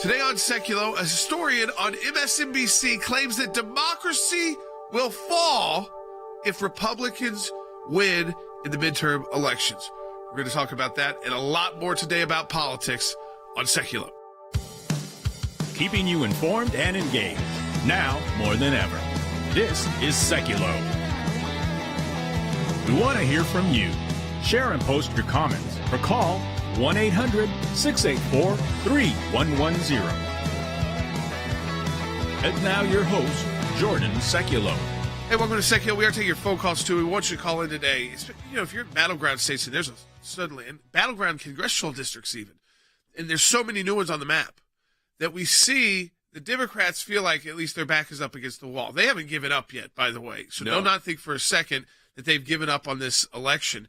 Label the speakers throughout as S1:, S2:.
S1: Today on Sekulow, a historian on MSNBC claims that democracy will fall if Republicans win in the midterm elections. We're going to talk about that and a lot more today about politics on Sekulow.
S2: Keeping you informed and engaged, now more than ever. This is Sekulow. We want to hear from you. Share and post your comments or call 1-800-684-3110. And now your host, Jordan Sekulow.
S1: Hey, welcome to Sekulow. We are taking your phone calls too. We want you to call in today. You know, if you're in battleground states, and there's suddenly in battleground congressional districts even, and there's so many new ones on the map that we see the Democrats feel like at least their back is up against the wall. They haven't given up yet, by the way. So do not think for a second that they've given up on this election.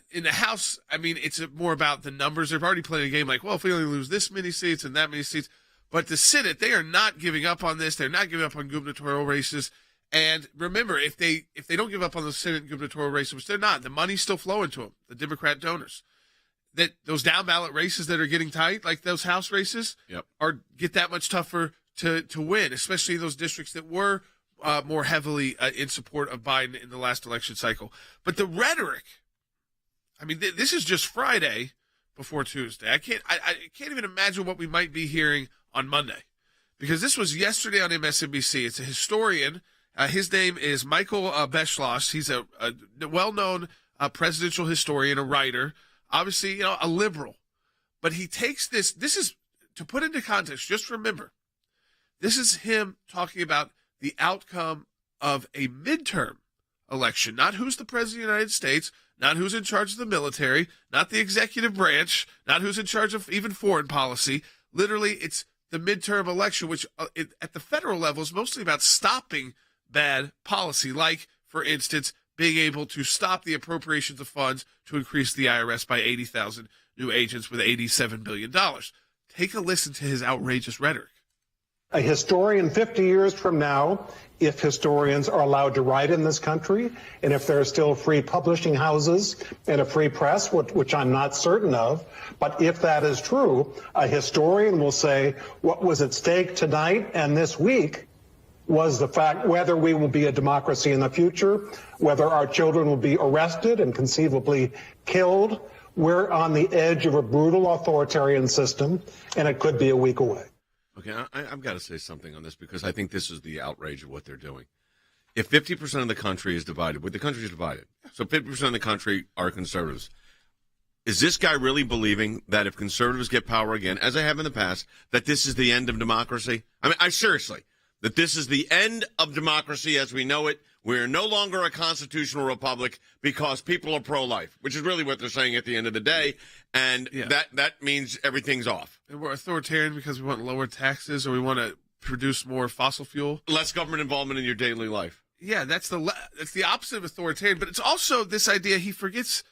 S1: In the House, I mean, it's more about the numbers. They've already played a game like, well, if we only lose this many seats and that many seats. But the Senate, they are not giving up on this. They're not giving up on gubernatorial races. And remember, if they don't give up on the Senate gubernatorial races, which they're not, the money's still flowing to them, the Democrat donors. That those down ballot races that are getting tight, like those House races, are get that much tougher to win, especially in those districts that were more heavily in support of Biden in the last election cycle. But the rhetoric, I mean, this is just Friday before Tuesday. I can't even imagine what we might be hearing on Monday, because this was yesterday on MSNBC. It's a historian. His name is Michael Beschloss. He's a well-known presidential historian, a writer, obviously, a liberal. But he takes this. This is, to put into context, just remember, this is him talking about the outcome of a midterm election, not who's the president of the United States, not who's in charge of the military, not the executive branch, not who's in charge of even foreign policy. Literally, it's the midterm election, which at the federal level is mostly about stopping bad policy, like, for instance, being able to stop the appropriations of funds to increase the IRS by 80,000 new agents with $87 billion. Take a listen to his outrageous rhetoric.
S3: A historian 50 years from now, if historians are allowed to write in this country, and if there are still free publishing houses and a free press, which I'm not certain of, but if that is true, a historian will say what was at stake tonight and this week was the fact whether we will be a democracy in the future, whether our children will be arrested and conceivably killed. We're on the edge of a brutal authoritarian system, and it could be a week away.
S4: Okay, I've got to say something on this, because I think this is the outrage of what they're doing. If 50% of the country is divided, the country is divided, so 50% of the country are conservatives, is this guy really believing that if conservatives get power again, as I have in the past, that this is the end of democracy? I mean, seriously, that this is the end of democracy as we know it. We're no longer a constitutional republic because people are pro-life, which is really what they're saying at the end of the day, and that means everything's off.
S1: And we're authoritarian because we want lower taxes, or we want to produce more fossil fuel.
S4: Less government involvement in your daily life.
S1: Yeah, that's the opposite of authoritarian, but it's also this idea he forgets.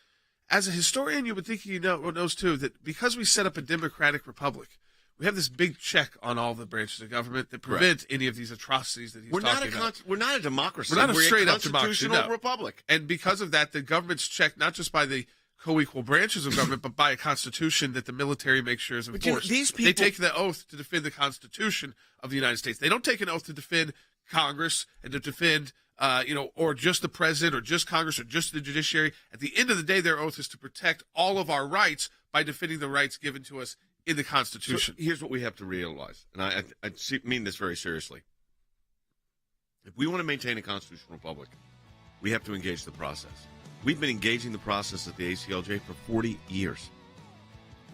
S1: As a historian, you would think he knows too, that because we set up a democratic republic, we have this big check on all the branches of government that prevent any of these atrocities that he's talking about.
S4: We're not a democracy.
S1: We're not a
S4: straight-up
S1: constitutional
S4: republic.
S1: And because of that, the government's checked not just by the co-equal branches of government, but by a constitution that the military makes sure is enforced. They take the oath to defend the Constitution of the United States. They don't take an oath to defend Congress and to defend, or just the president or just Congress or just the judiciary. At the end of the day, their oath is to protect all of our rights by defending the rights given to us in the Constitution.
S4: So here's what we have to realize, and I mean this very seriously. If we want to maintain a constitutional republic, we have to engage the process. We've been engaging the process at the ACLJ for 40 years.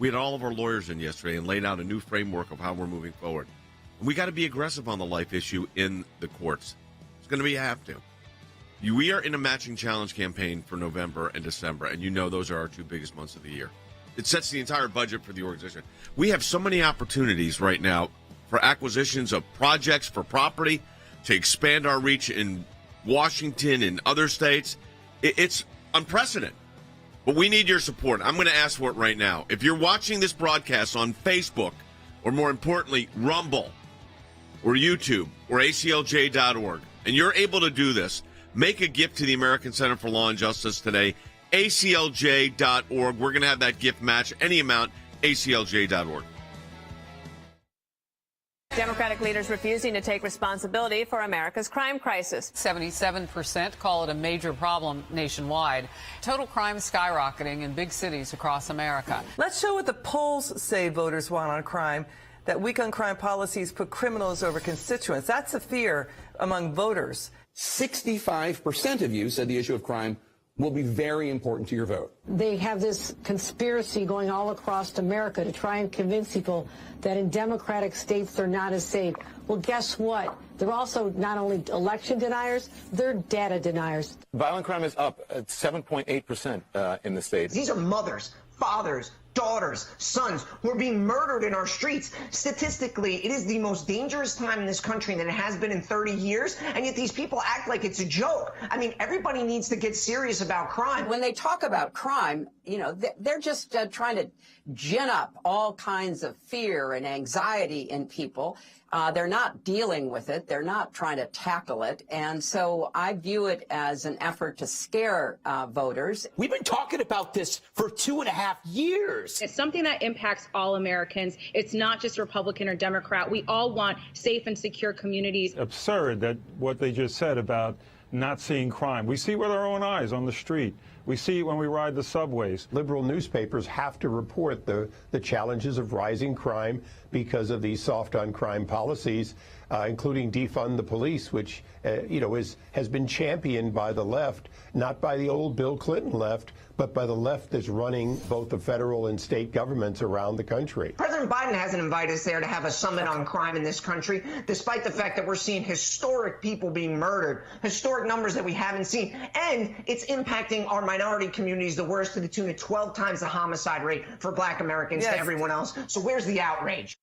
S4: We had all of our lawyers in yesterday and laid out a new framework of how we're moving forward. And we got to be aggressive on the life issue in the courts. It's going to be a have to. We are in a matching challenge campaign for November and December, and those are our two biggest months of the year. It sets the entire budget for the organization. We have so many opportunities right now for acquisitions of projects for property, to expand our reach in Washington and other states. It's unprecedented. But we need your support. I'm going to ask for it right now. If you're watching this broadcast on Facebook, or more importantly, Rumble, or YouTube, or ACLJ.org, and you're able to do this, make a gift to the American Center for Law and Justice today. ACLJ.org. We're going to have that gift match, any amount, ACLJ.org.
S5: Democratic leaders refusing to take responsibility for America's crime crisis.
S6: 77% call it a major problem nationwide. Total crime skyrocketing in big cities across America.
S7: Let's show what the polls say voters want on crime. That weak on crime policies put criminals over constituents. That's a fear among voters.
S8: 65% of you said the issue of crime will be very important to your vote.
S9: They have this conspiracy going all across America to try and convince people that in democratic states they're not as safe. Well, guess what? They're also not only election deniers, they're data deniers.
S8: Violent crime is up at 7.8% in the states.
S10: These are mothers, fathers, daughters, sons who are being murdered in our streets. Statistically, it is the most dangerous time in this country than it has been in 30 years, and yet these people act like it's a joke. I mean, everybody needs to get serious about crime.
S11: When they talk about crime, you know, they're just trying to gin up all kinds of fear and anxiety in people. They're not dealing with it. They're not trying to tackle it. And so I view it as an effort to scare voters.
S8: We've been talking about this for 2.5 years.
S12: It's something that impacts all Americans. It's not just Republican or Democrat. We all want safe and secure communities.
S13: Absurd that what they just said about not seeing crime. We see with our own eyes on the street. We see it when we ride the subways.
S14: Liberal newspapers have to report the challenges of rising crime because of these soft on crime policies, including defund the police, which has been championed by the left, not by the old Bill Clinton left, but by the left that's running both the federal and state governments around the country.
S10: President Biden hasn't invited us there to have a summit on crime in this country, despite the fact that we're seeing historic people being murdered, historic numbers that we haven't seen, and it's impacting our minority communities the worst, to the tune of 12 times the homicide rate for Black Americans to everyone else. So where's the outrage?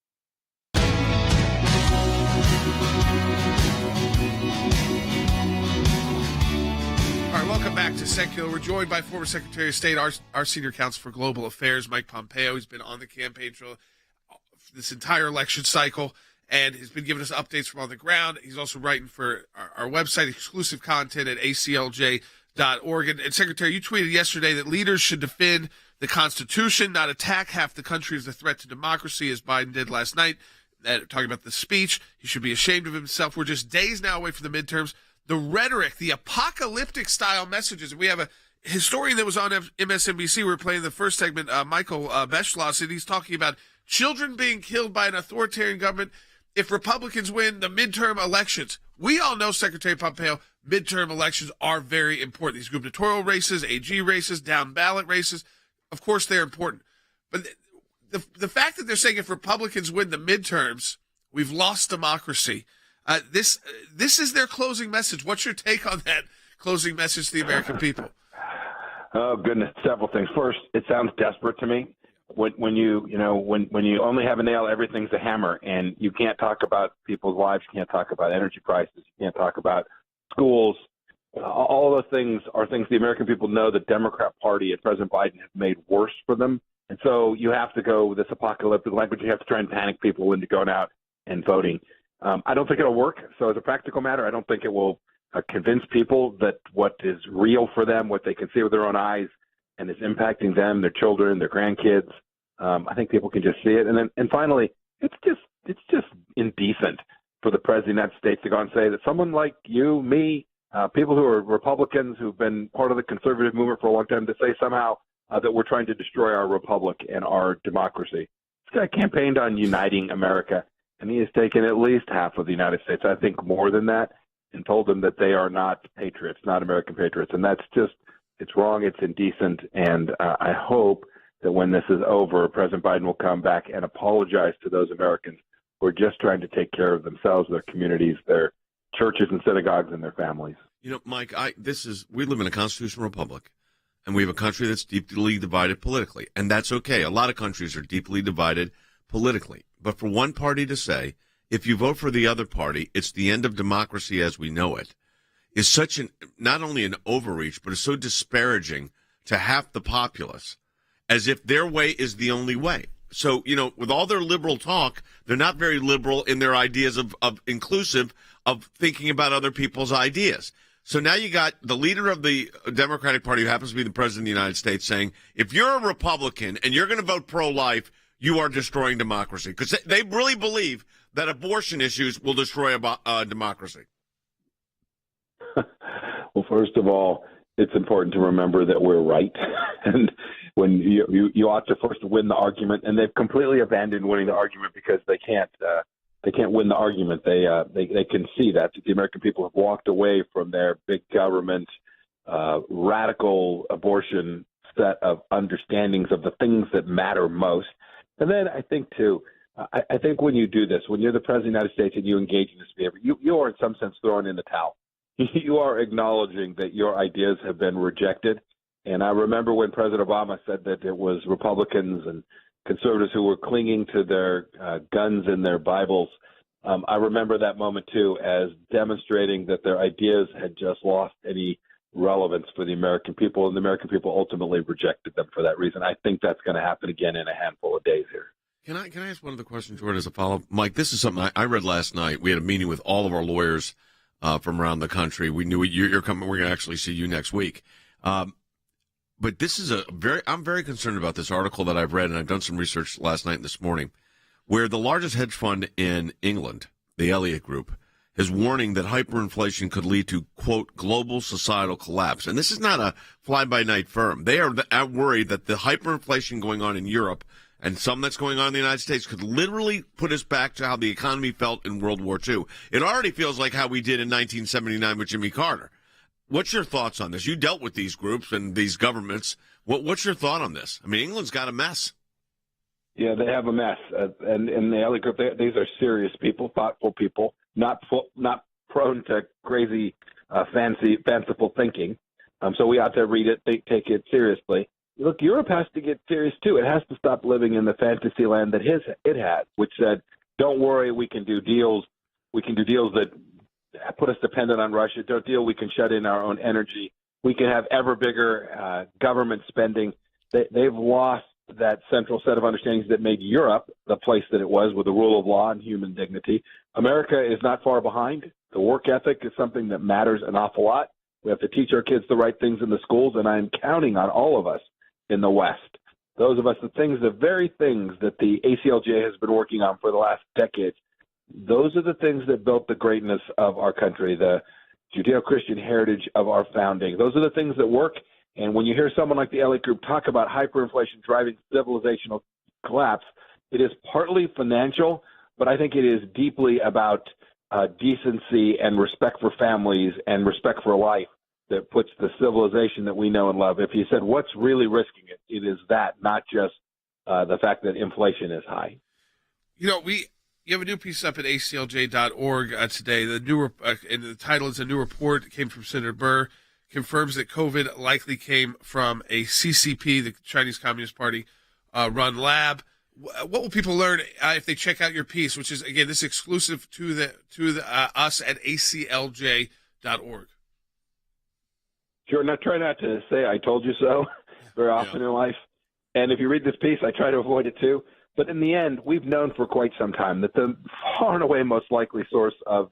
S1: All right, welcome back to Sekulow. We're joined by former Secretary of State, our senior counsel for global affairs, Mike Pompeo. He's been on the campaign trail this entire election cycle and has been giving us updates from on the ground. He's also writing for our website, exclusive content at aclj.org. And Secretary, you tweeted yesterday that leaders should defend the Constitution, not attack half the country as a threat to democracy, as Biden did last night. Talking about the speech, he should be ashamed of himself. We're just days now away from the midterms. The rhetoric, the apocalyptic style messages. We have a historian that was on MSNBC. We were playing the first segment, Michael Beschloss, and he's talking about children being killed by an authoritarian government if Republicans win the midterm elections. We all know, Secretary Pompeo, midterm elections are very important. These gubernatorial races, AG races, down ballot races, of course they're important. But the fact that they're saying if Republicans win the midterms, we've lost democracy. This is their closing message. What's your take on that closing message to the American people?
S15: Oh goodness, several things. First, it sounds desperate to me. When you only have a nail, everything's a hammer, and you can't talk about people's lives, you can't talk about energy prices, you can't talk about schools. All those things are things the American people know the Democrat Party and President Biden have made worse for them. And so you have to go with this apocalyptic language. You have to try and panic people into going out and voting. I don't think it'll work. So as a practical matter, I don't think it will convince people that what is real for them, what they can see with their own eyes, and is impacting them, their children, their grandkids. I think people can just see it. And finally, it's just indecent for the President of the United States to go and say that someone like you, me, people who are Republicans who've been part of the conservative movement for a long time, to say somehow that we're trying to destroy our republic and our democracy. This guy campaigned on uniting America, and he has taken at least half of the United States, I think more than that, and told them that they are not patriots, not American patriots. And that's just, it's wrong, it's indecent, and I hope that when this is over, President Biden will come back and apologize to those Americans who are just trying to take care of themselves, their communities, their churches and synagogues, and their families.
S4: You know, Mike, we live in a constitutional republic, and we have a country that's deeply divided politically, and that's okay. A lot of countries are deeply divided politically. But for one party to say, if you vote for the other party, it's the end of democracy as we know it, is such not only an overreach, but it's so disparaging to half the populace, as if their way is the only way. So, with all their liberal talk, they're not very liberal in their ideas of inclusive, of thinking about other people's ideas. So now you got the leader of the Democratic Party, who happens to be the President of the United States, saying, if you're a Republican and you're going to vote pro-life, you are destroying democracy. Because they really believe that abortion issues will destroy a democracy?
S15: Well, first of all, it's important to remember that we're right. And when you ought to first win the argument, and they've completely abandoned winning the argument because they can't win the argument. They can see that the American people have walked away from their big government, radical abortion set of understandings of the things that matter most. And then I think, too, I think when you do this, when you're the President of the United States and you engage in this behavior, you are in some sense throwing in the towel. You are acknowledging that your ideas have been rejected. And I remember when President Obama said that it was Republicans and conservatives who were clinging to their guns and their Bibles. I remember that moment, too, as demonstrating that their ideas had just lost any relevance for the American people, and the American people ultimately rejected them for that reason. I think that's going to happen again in a handful of days here.
S4: Can I ask one other question, Jordan, as a follow-up? Mike, this is something I read last night. We had a meeting with all of our lawyers from around the country. We knew you're coming. We're going to actually see you next week. But this is I'm very concerned about this article that I've read, and I've done some research last night and this morning, where the largest hedge fund in England, the Elliott Group, is warning that hyperinflation could lead to, quote, global societal collapse. And this is not a fly-by-night firm. They are worried that the hyperinflation going on in Europe and some that's going on in the United States could literally put us back to how the economy felt in World War II. It already feels like how we did in 1979 with Jimmy Carter. What's your thoughts on this? You dealt with these groups and these governments. What's your thought on this? I mean, England's got a mess.
S15: Yeah, they have a mess. And in the Elliott Group, these are serious people, thoughtful people, not prone to crazy, fanciful thinking. So we ought to read it, take it seriously. Look, Europe has to get serious, too. It has to stop living in the fantasy land that it had, which said, don't worry, we can do deals. We can do deals that put us dependent on Russia. Don't deal, we can shut in our own energy. We can have ever bigger government spending. They've lost that central set of understandings that made Europe the place that it was with the rule of law and human dignity. America is not far behind. The work ethic is something that matters an awful lot. We have to teach our kids the right things in the schools, and I am counting on all of us in the West. Those of us, the very things that the ACLJ has been working on for the last decades, those are the things that built the greatness of our country, the Judeo-Christian heritage of our founding. Those are the things that work. And when you hear someone like the Elliott Group talk about hyperinflation driving civilizational collapse, it is partly financial, but I think it is deeply about decency and respect for families and respect for life that puts the civilization that we know and love. If you said what's really risking it, it is that, not just the fact that inflation is high.
S1: You have a new piece up at aclj.org today. And the title is a new report. It came from Senator Burr. Confirms that COVID likely came from a CCP, the Chinese Communist Party, run lab. What will people learn if they check out your piece, which is, again, this is exclusive to us at aclj.org?
S15: Sure, and I try not to say I told you so very often in life. And if you read this piece, I try to avoid it too. But in the end, we've known for quite some time that the far and away most likely source of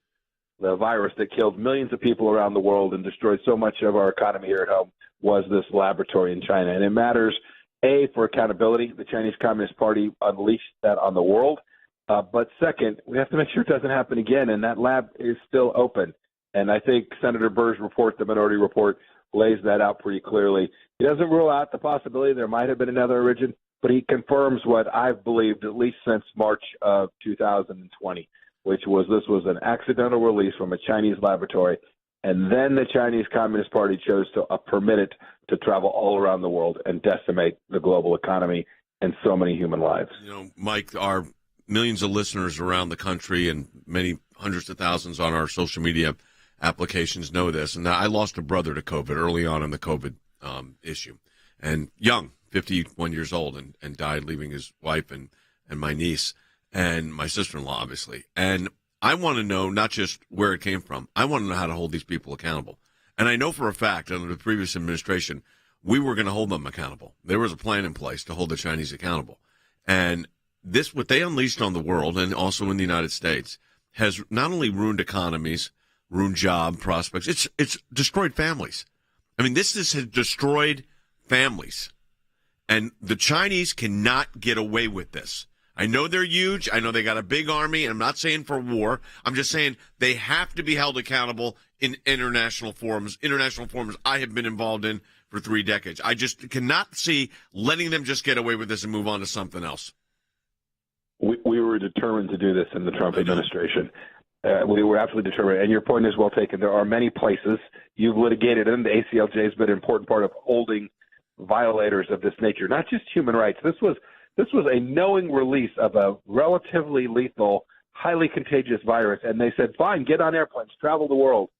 S15: the virus that killed millions of people around the world and destroyed so much of our economy here at home was this laboratory in China. And it matters, A, for accountability. The Chinese Communist Party unleashed that on the world. But second, we have to make sure it doesn't happen again, and that lab is still open. And I think Senator Burr's report, the minority report, lays that out pretty clearly. He doesn't rule out the possibility there might have been another origin, but he confirms what I've believed at least since March of 2020, which was this was an accidental release from a Chinese laboratory, and then the Chinese Communist Party chose to permit it to travel all around the world and decimate the global economy and so many human lives.
S4: You know, Mike, our millions of listeners around the country and many hundreds of thousands on our social media applications know this. And I lost a brother to COVID early on in the COVID issue, and young, 51 years old, and died, leaving his wife and my niece and my sister-in-law, obviously. And I want to know not just where it came from. I want to know how to hold these people accountable. And I know for a fact under the previous administration, we were going to hold them accountable. There was a plan in place to hold the Chinese accountable. And this, what they unleashed on the world and also in the United States, has not only ruined economies, ruined job prospects, it's destroyed families. I mean, this has destroyed families. And the Chinese cannot get away with this. I know they're huge. I know they got a big army, and I'm not saying for war. I'm just saying they have to be held accountable in international forums I have been involved in for 3 decades. I just cannot see letting them just get away with this and move on to something else.
S15: We were determined to do this in the Trump administration. We were absolutely determined. And your point is well taken. There are many places you've litigated them. The ACLJ has been an important part of holding violators of this nature, not just human rights. This was a knowing release of a relatively lethal, highly contagious virus. And they said, fine, get on airplanes, travel the world.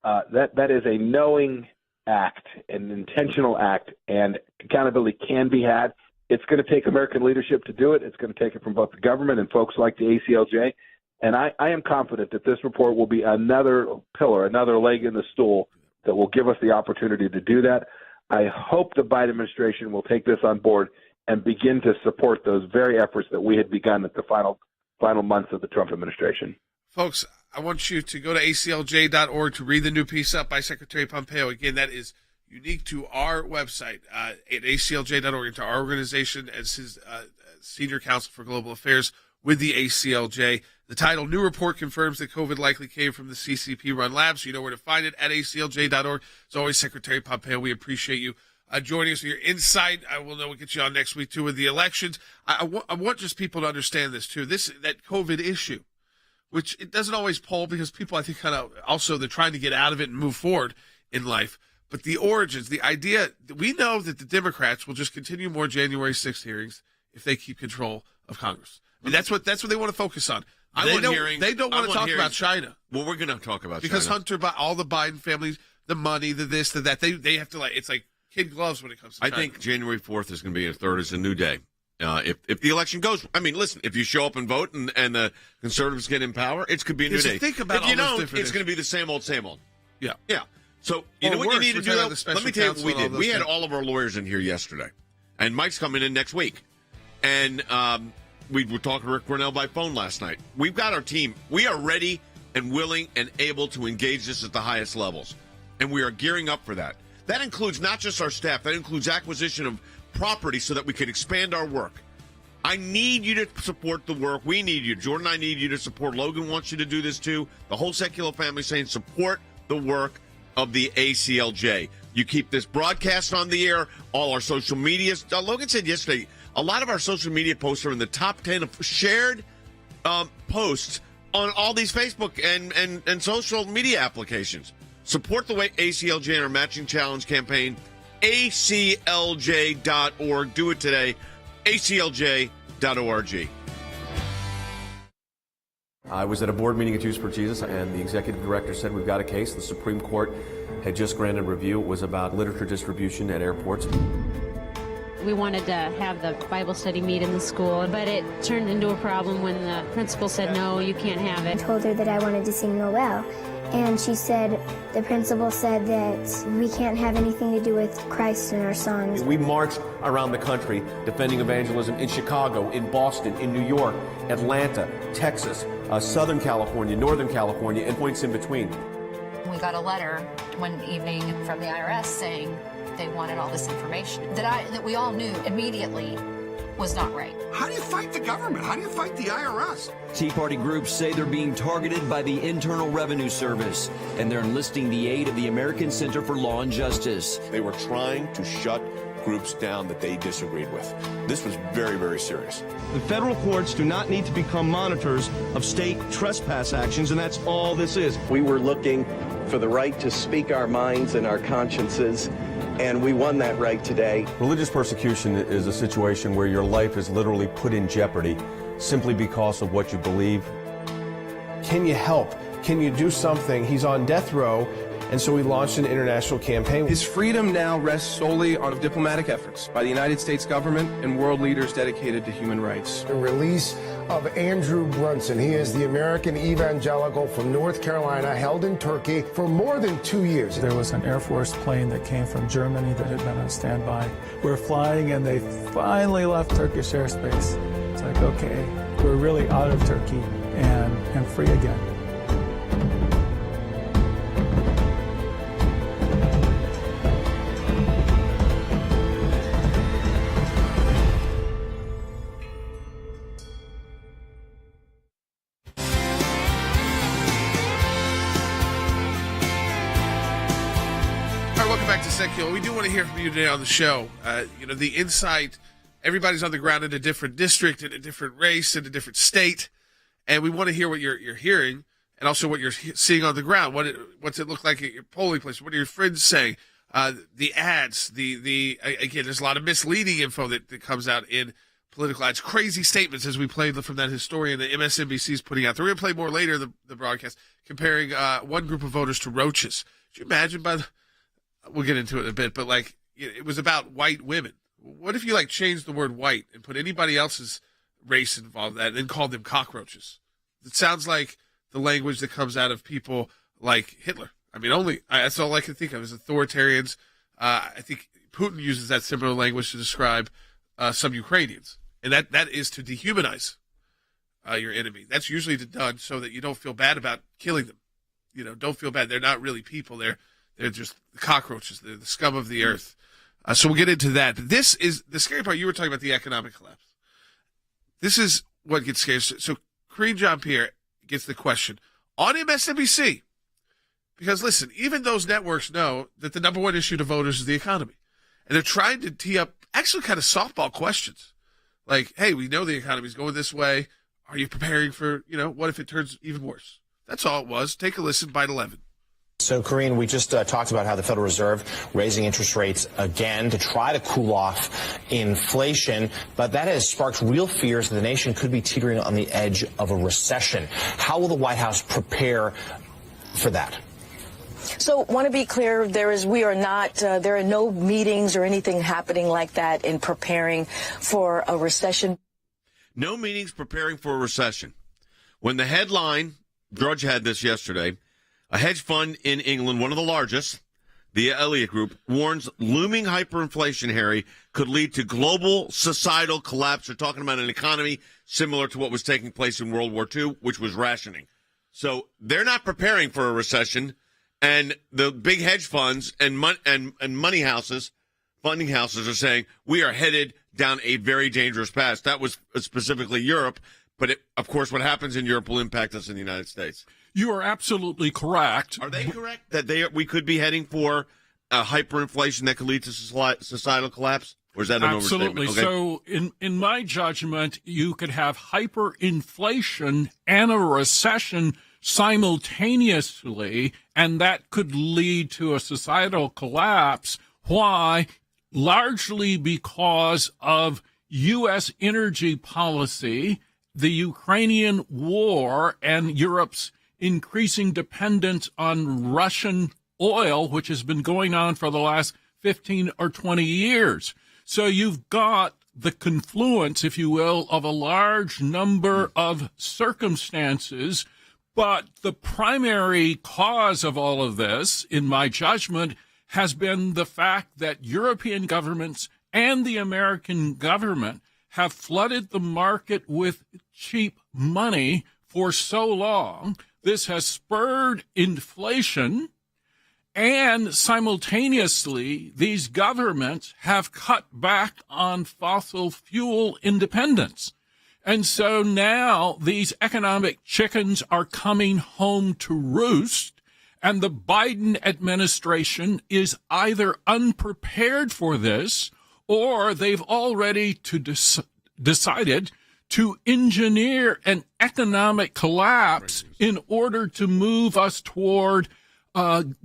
S15: That is a knowing act, an intentional act, and accountability can be had. It's going to take American leadership to do it. It's going to take it from both the government and folks like the ACLJ. And I am confident that this report will be another pillar, another leg in the stool that will give us the opportunity to do that. I hope the Biden administration will take this on board and begin to support those very efforts that we had begun at the final months of the Trump administration.
S1: Folks, I want you to go to aclj.org to read the new piece up by Secretary Pompeo. Again, that is unique to our website at aclj.org and to our organization as his senior counsel for global affairs with the ACLJ. The title, New Report Confirms that COVID Likely Came from the CCP-Run Labs. You know where to find it at aclj.org. As always, Secretary Pompeo, we appreciate you joining us for your insight. I will know we'll get you on next week, too, with the elections. I want just people to understand this, too. That COVID issue, which it doesn't always poll because people, I think, kind of also they're trying to get out of it and move forward in life. But the origins, the idea, we know that the Democrats will just continue more January 6th hearings if they keep control of Congress. I mean, that's what they want to focus on. They don't want to talk about China.
S4: Well, we're going to talk about
S1: because
S4: China.
S1: Hunter, all the Biden families, the money, the this, the that, they have to it's like kid gloves when it comes to China.
S4: I think January 4th is going to be a third. It's a new day. If the election goes, I mean, listen, if you show up and vote and the conservatives get in power, it could be a new day.
S1: Think about
S4: if you don't,
S1: different
S4: it's going to be the same old, same old.
S1: Yeah.
S4: Yeah. So, you know what you need to do? Let me tell you what we did. We had all of our lawyers in here yesterday, and Mike's coming in next week. And we were talking to Rick Cornell by phone last night. We've got our team. We are ready and willing and able to engage this at the highest levels, and we are gearing up for that. That includes not just our staff. That includes acquisition of property so that we can expand our work. I need you to support the work. We need you. Jordan, I need you to support. Logan wants you to do this too. The whole Sekulow family saying support the work of the ACLJ. You keep this broadcast on the air, all our social media. Logan said yesterday, a lot of our social media posts are in the top 10 of shared posts on all these Facebook and social media applications. Support the way ACLJ and our Matching Challenge campaign, aclj.org. Do it today, aclj.org.
S16: I was at a board meeting at Jews for Jesus, and the executive director said we've got a case. The Supreme Court had just granted review. It was about literature distribution at airports.
S17: We wanted to have the Bible study meet in the school, but it turned into a problem when the principal said, no, you can't have it.
S18: I told her that I wanted to sing Noel, and she said, the principal said that we can't have anything to do with Christ in our songs.
S16: We marched around the country defending evangelism in Chicago, in Boston, in New York, Atlanta, Texas, Southern California, Northern California, and points in between.
S19: We got a letter one evening from the IRS saying they wanted all this information that we all knew immediately was not right.
S20: How do you fight the government? How do you fight the IRS?
S21: Tea Party groups say they're being targeted by the Internal Revenue Service, and they're enlisting the aid of the American Center for Law and Justice.
S22: They were trying to shut groups down that they disagreed with. This was very, very serious.
S23: The federal courts do not need to become monitors of state trespass actions, and that's all this is.
S24: We were looking for the right to speak our minds and our consciences, and we won that right today.
S16: Religious persecution is a situation where your life is literally put in jeopardy simply because of what you believe.
S25: Can you help? Can you do something? He's on death row, and so we launched an international campaign.
S23: His freedom now rests solely on diplomatic efforts by the United States government and world leaders dedicated to human rights.
S26: The release of Andrew Brunson. He is the American evangelical from North Carolina, held in Turkey for more than 2 years.
S27: There was an Air Force plane that came from Germany that had been on standby. We're flying, and they finally left Turkish airspace. It's like, okay, we're really out of Turkey and free again.
S1: Sekulow. We do want to hear from you today on the show. The insight, everybody's on the ground in a different district, in a different race, in a different state, and we want to hear what you're hearing and also what you're seeing on the ground. What's it look like at your polling place? What are your friends saying? The ads, again, there's a lot of misleading info that comes out in political ads, crazy statements as we played from that historian that MSNBC is putting out. We're going to play more later in the broadcast, comparing one group of voters to roaches. Could you imagine we'll get into it in a bit, but it was about white women. What if you changed the word white and put anybody else's race involved in that and then called them cockroaches? It sounds like the language that comes out of people like Hitler. I mean, that's all I can think of is authoritarians. I think Putin uses that similar language to describe some Ukrainians. And that is to dehumanize your enemy. That's usually done so that you don't feel bad about killing them. Don't feel bad. They're not really people. They're just cockroaches. They're the scum of the earth. So we'll get into that. This is the scary part. You were talking about the economic collapse. This is what gets scary. So Karine Jean-Pierre gets the question on MSNBC. Because, listen, even those networks know that the number one issue to voters is the economy. And they're trying to tee up actually kind of softball questions. Like, hey, we know the economy's going this way. Are you preparing for, what if it turns even worse? That's all it was. Take a listen, bite 11.
S2: So, Karine, we just talked about how the Federal Reserve raising interest rates again to try to cool off inflation, but that has sparked real fears that the nation could be teetering on the edge of a recession. How will the White House prepare for that?
S3: So, want to be clear, there are no meetings or anything happening like that in preparing for a recession.
S4: No meetings preparing for a recession. When the headline, Drudge had this yesterday, a hedge fund in England, one of the largest, the Elliott Group, warns looming hyperinflation, Harry, could lead to global societal collapse. They're talking about an economy similar to what was taking place in World War II, which was rationing. So they're not preparing for a recession. And the big hedge funds and money houses, funding houses are saying we are headed down a very dangerous path. That was specifically Europe. But, of course, what happens in Europe will impact us in the United States.
S5: You are absolutely correct.
S4: Are they correct that we could be heading for a hyperinflation that could lead to societal collapse? Or is that an
S5: Absolutely.
S4: overstatement? Okay.
S5: So in my judgment, you could have hyperinflation and a recession simultaneously, and that could lead to a societal collapse. Why? Largely because of U.S. energy policy, the Ukrainian war, and Europe's increasing dependence on Russian oil, which has been going on for the last 15 or 20 years. So you've got the confluence, if you will, of a large number of circumstances. But the primary cause of all of this, in my judgment, has been the fact that European governments and the American government have flooded the market with cheap money for so long. This has spurred inflation, and simultaneously, these governments have cut back on fossil fuel independence. And so now these economic chickens are coming home to roost, and the Biden administration is either unprepared for this or they've already decided to engineer an economic collapse in order to move us toward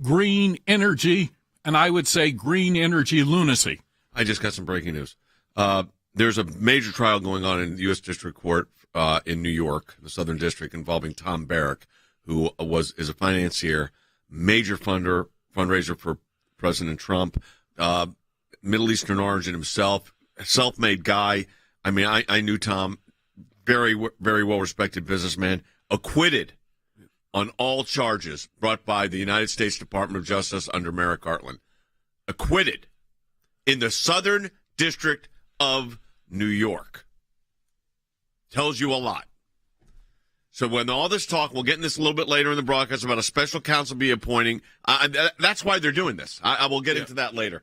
S5: green energy, and I would say green energy lunacy.
S4: I just got some breaking news. There's a major trial going on in the U.S. District Court in New York, the Southern District, involving Tom Barrack, who is a financier, major fundraiser for President Trump, Middle Eastern origin himself, self-made guy. I mean, I knew Tom, very, very well-respected businessman, acquitted on all charges brought by the United States Department of Justice under Merrick Garland. Acquitted in the Southern District of New York. Tells you a lot. So when all this talk, we'll get in this a little bit later in the broadcast about a special counsel be appointing. That's why they're doing this. I will get into that later.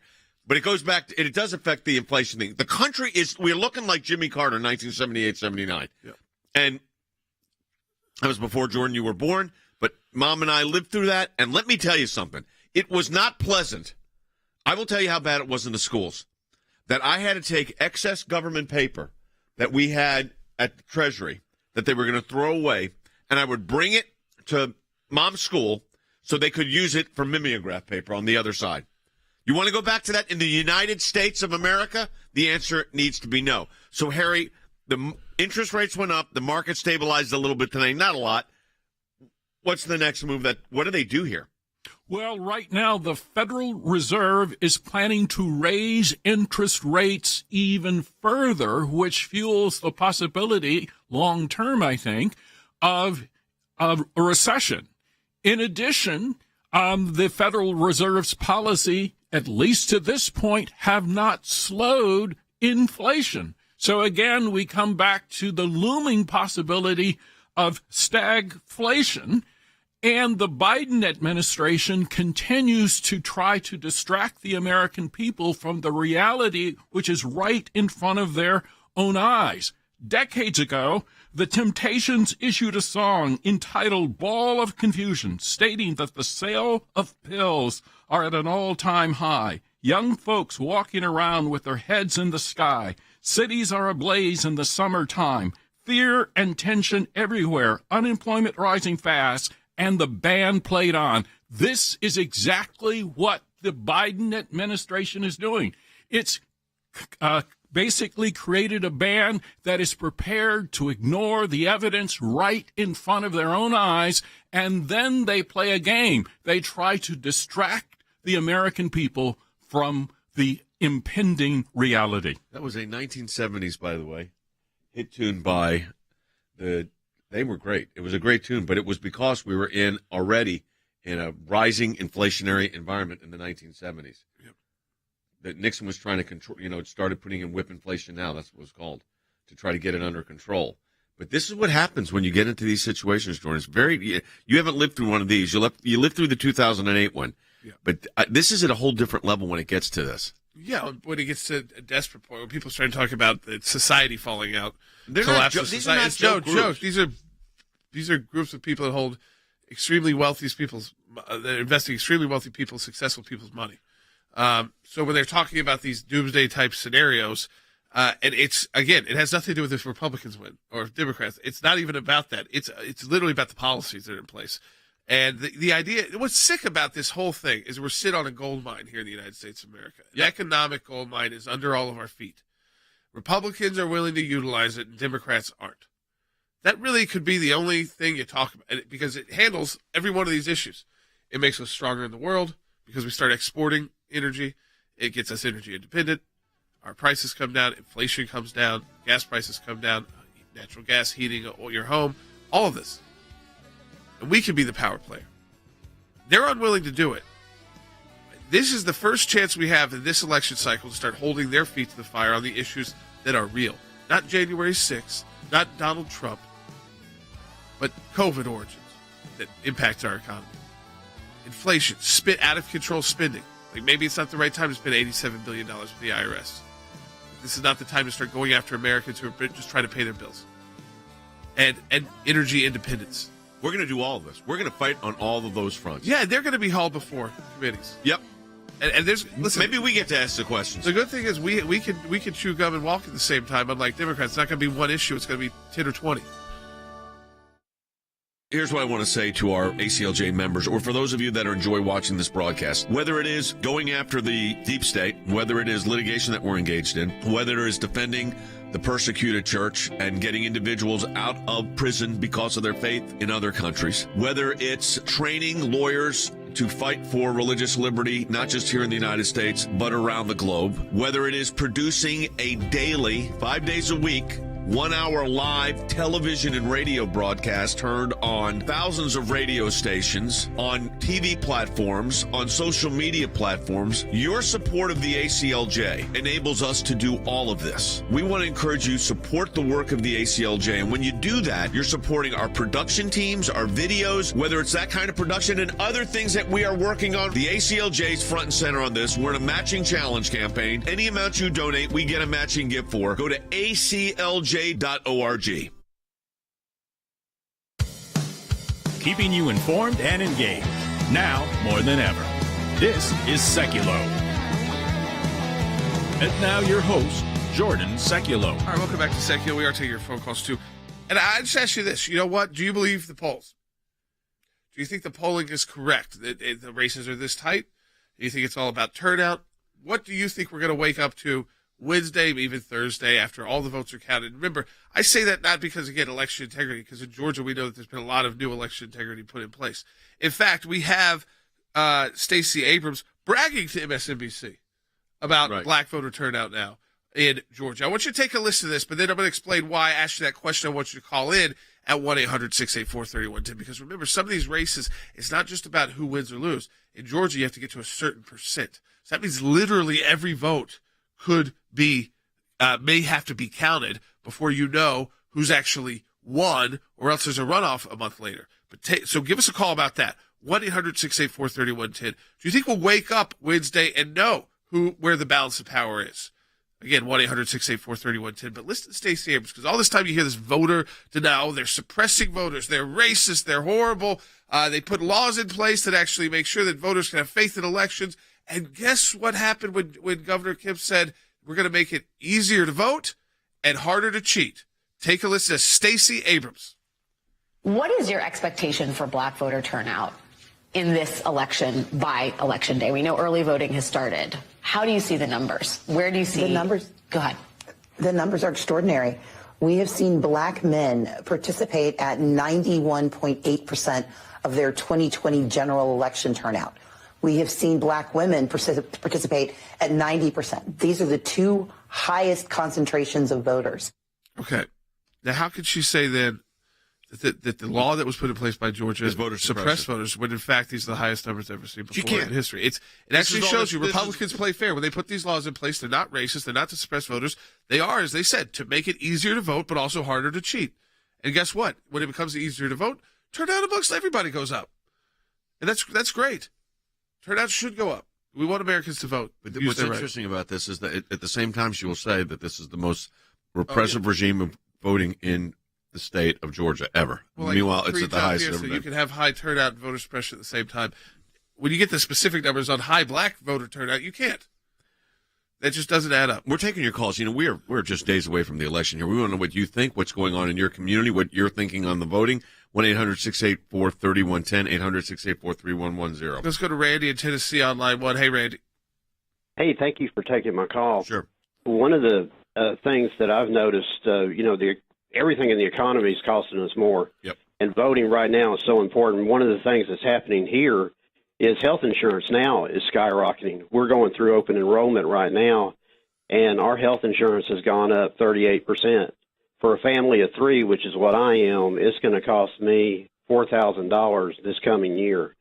S4: But it goes back to, it does affect the inflation thing. The country we're looking like Jimmy Carter in 1978-79. Yeah. And that was before, Jordan, you were born. But Mom and I lived through that. And let me tell you something. It was not pleasant I will tell you how bad it was in the schools. That I had to take excess government paper that we had at the Treasury that they were going to throw away, and I would bring it to mom's school so they could use it for mimeograph paper on the other side. You want to go back to that in the United States of America? The answer needs to be no. So, Harry, the interest rates went up. The market stabilized a little bit today. Not a lot. What's the next move? What do they do here?
S5: Well, right now, the Federal Reserve is planning to raise interest rates even further, which fuels the possibility, long term, I think, of a recession. In addition, the Federal Reserve's policy, at least to this point, have not slowed inflation. So again, we come back to the looming possibility of stagflation. And the Biden administration continues to try to distract the American people from the reality which is right in front of their own eyes. Decades ago, the Temptations issued a song entitled Ball of Confusion, stating that the sale of pills are at an all-time high. Young folks walking around with their heads in the sky. Cities are ablaze in the summertime. Fear and tension everywhere. Unemployment rising fast. And the band played on. This is exactly what the Biden administration is doing. It's basically created a band that is prepared to ignore the evidence right in front of their own eyes, and then they play a game. They try to distract the American people from the impending reality.
S4: That was a 1970s, by the way, hit tune by They were great. It was a great tune, but it was because we were already in a rising inflationary environment in the 1970s. Yep. That Nixon was trying to control, it started putting in whip inflation now, that's what it was called, to try to get it under control. But this is what happens when you get into these situations, Jordan. It's you haven't lived through one of these. You lived through the 2008 one. Yeah. But this is at a whole different level when it gets to this.
S1: Yeah, when it gets to a desperate point, when people start to talk about the society falling out,
S4: these are not jokes.
S1: These are groups of people that hold extremely wealthy people's, that invest in extremely wealthy people's, successful people's money. So when they're talking about these doomsday type scenarios, and it's, again, it has nothing to do with if Republicans win or if Democrats. It's not even about that. It's literally about the policies that are in place. And the idea, what's sick about this whole thing is we're sitting on a gold mine here in the United States of America. The economic gold mine is under all of our feet. Republicans are willing to utilize it and Democrats aren't. That really could be the only thing you talk about because it handles every one of these issues. It makes us stronger in the world because we start exporting energy. It gets us energy independent. Our prices come down. Inflation comes down. Gas prices come down. Natural gas heating your home. All of this. And we can be the power player. They're unwilling to do it. This is the first chance we have in this election cycle to start holding their feet to the fire on the issues that are real. Not January 6th, not Donald Trump, but COVID origins that impact our economy. Inflation, out of control spending. Like maybe it's not the right time to spend $87 billion with the IRS. This is not the time to start going after Americans who are just trying to pay their bills. And energy independence.
S4: We're going to do all of this. We're going to fight on all of those fronts.
S1: Yeah, they're going to be hauled before committees.
S4: Yep.
S1: And there's
S4: maybe we get to ask the questions.
S1: The good thing is we can chew gum and walk at the same time. Unlike Democrats, it's not going to be one issue. It's going to be 10 or 20.
S4: Here's what I want to say to our ACLJ members, or for those of you that enjoy watching this broadcast. Whether it is going after the deep state, whether it is litigation that we're engaged in, whether it is defending the persecuted church and getting individuals out of prison because of their faith in other countries, whether it's training lawyers to fight for religious liberty, not just here in the United States, but around the globe, whether it is producing a daily, 5 days a week, 1 hour live television and radio broadcast heard on thousands of radio stations, on TV platforms, on social media platforms. Your support of the ACLJ enables us to do all of this. We want to encourage you to support the work of the ACLJ. And when you do that, you're supporting our production teams, our videos, whether it's that kind of production and other things that we are working on. The ACLJ is front and center on this. We're in a matching challenge campaign. Any amount you donate, we get a matching gift for. Go to ACLJ.org.
S6: Keeping you informed and engaged, now more than ever. This is Sekulow. And now your host, Jordan Sekulow.
S1: All right, welcome back to Sekulow. We are taking your phone calls too. And I just ask you this. You know what? Do you believe the polls? Do you think the polling is correct? The races are this tight? Do you think it's all about turnout? What do you think we're going to wake up to Wednesday, even Thursday, after all the votes are counted? Remember, I say that not because, again, election integrity, because in Georgia we know that there's been a lot of new election integrity put in place. In fact, we have Stacey Abrams bragging to MSNBC about black voter turnout now in Georgia. I want you to take a listen to this, but then I'm going to explain why I asked you that question. I want you to call in at 1-800-684-3110, because remember, some of these races, it's not just about who wins or lose. In Georgia, you have to get to a certain percent. So that means literally every vote could be, may have to be counted before you know who's actually won, or else there's a runoff a month later. So give us a call about that. 1-800-684-3110. Do you think we'll wake up Wednesday and know where the balance of power is? Again, 1-800-684-3110. But listen to Stacey Abrams, because all this time you hear this voter denial. They're suppressing voters. They're racist. They're horrible. They put laws in place that actually make sure that voters can have faith in elections. And guess what happened when Governor Kemp said, we're going to make it easier to vote and harder to cheat? Take a listen to Stacey Abrams.
S7: What is your expectation for black voter turnout in this election by election day? We know early voting has started. How do you see the numbers? Where do you see
S8: the numbers?
S7: Go ahead.
S8: The numbers are extraordinary. We have seen black men participate at 91.8% of their 2020 general election turnout. We have seen black women participate at 90%. These are the two highest concentrations of voters.
S1: Okay. Now, how could she say then that the law that was put in place by Georgia suppressed voters, when in fact these are the highest numbers ever seen before in history? It actually shows you Republicans play fair. When they put these laws in place, they're not racist, they're not to suppress voters. They are, as they said, to make it easier to vote, but also harder to cheat. And guess what? When it becomes easier to vote, turnout amongst everybody goes up. And that's great. Turnout should go up. We want Americans to vote.
S4: But what's interesting about this is that at the same time she will say that this is the most repressive regime of voting in the state of Georgia ever.
S1: Well,
S4: meanwhile, it's at the highest
S1: here,
S4: ever
S1: so
S4: been.
S1: you can have high turnout and voter suppression at the same time. When you get the specific numbers on high black voter turnout, you can't. That just doesn't add up.
S4: We're taking your calls. You know, we're just days away from the election here. We want to know what you think, what's going on in your community, what you're thinking on the voting. 1-800-684-3110, 800-684-3110.
S1: Let's go to Randy in Tennessee on line one. Hey, Randy.
S9: Hey, thank you for taking my call.
S4: Sure.
S9: One of the things that I've noticed, everything in the economy is costing us more.
S4: Yep.
S9: And voting right now is so important. One of the things that's happening here is health insurance now is skyrocketing. We're going through open enrollment right now, and our health insurance has gone up 38%. For a family of three, which is what I am, it's going to cost me $4,000 this coming year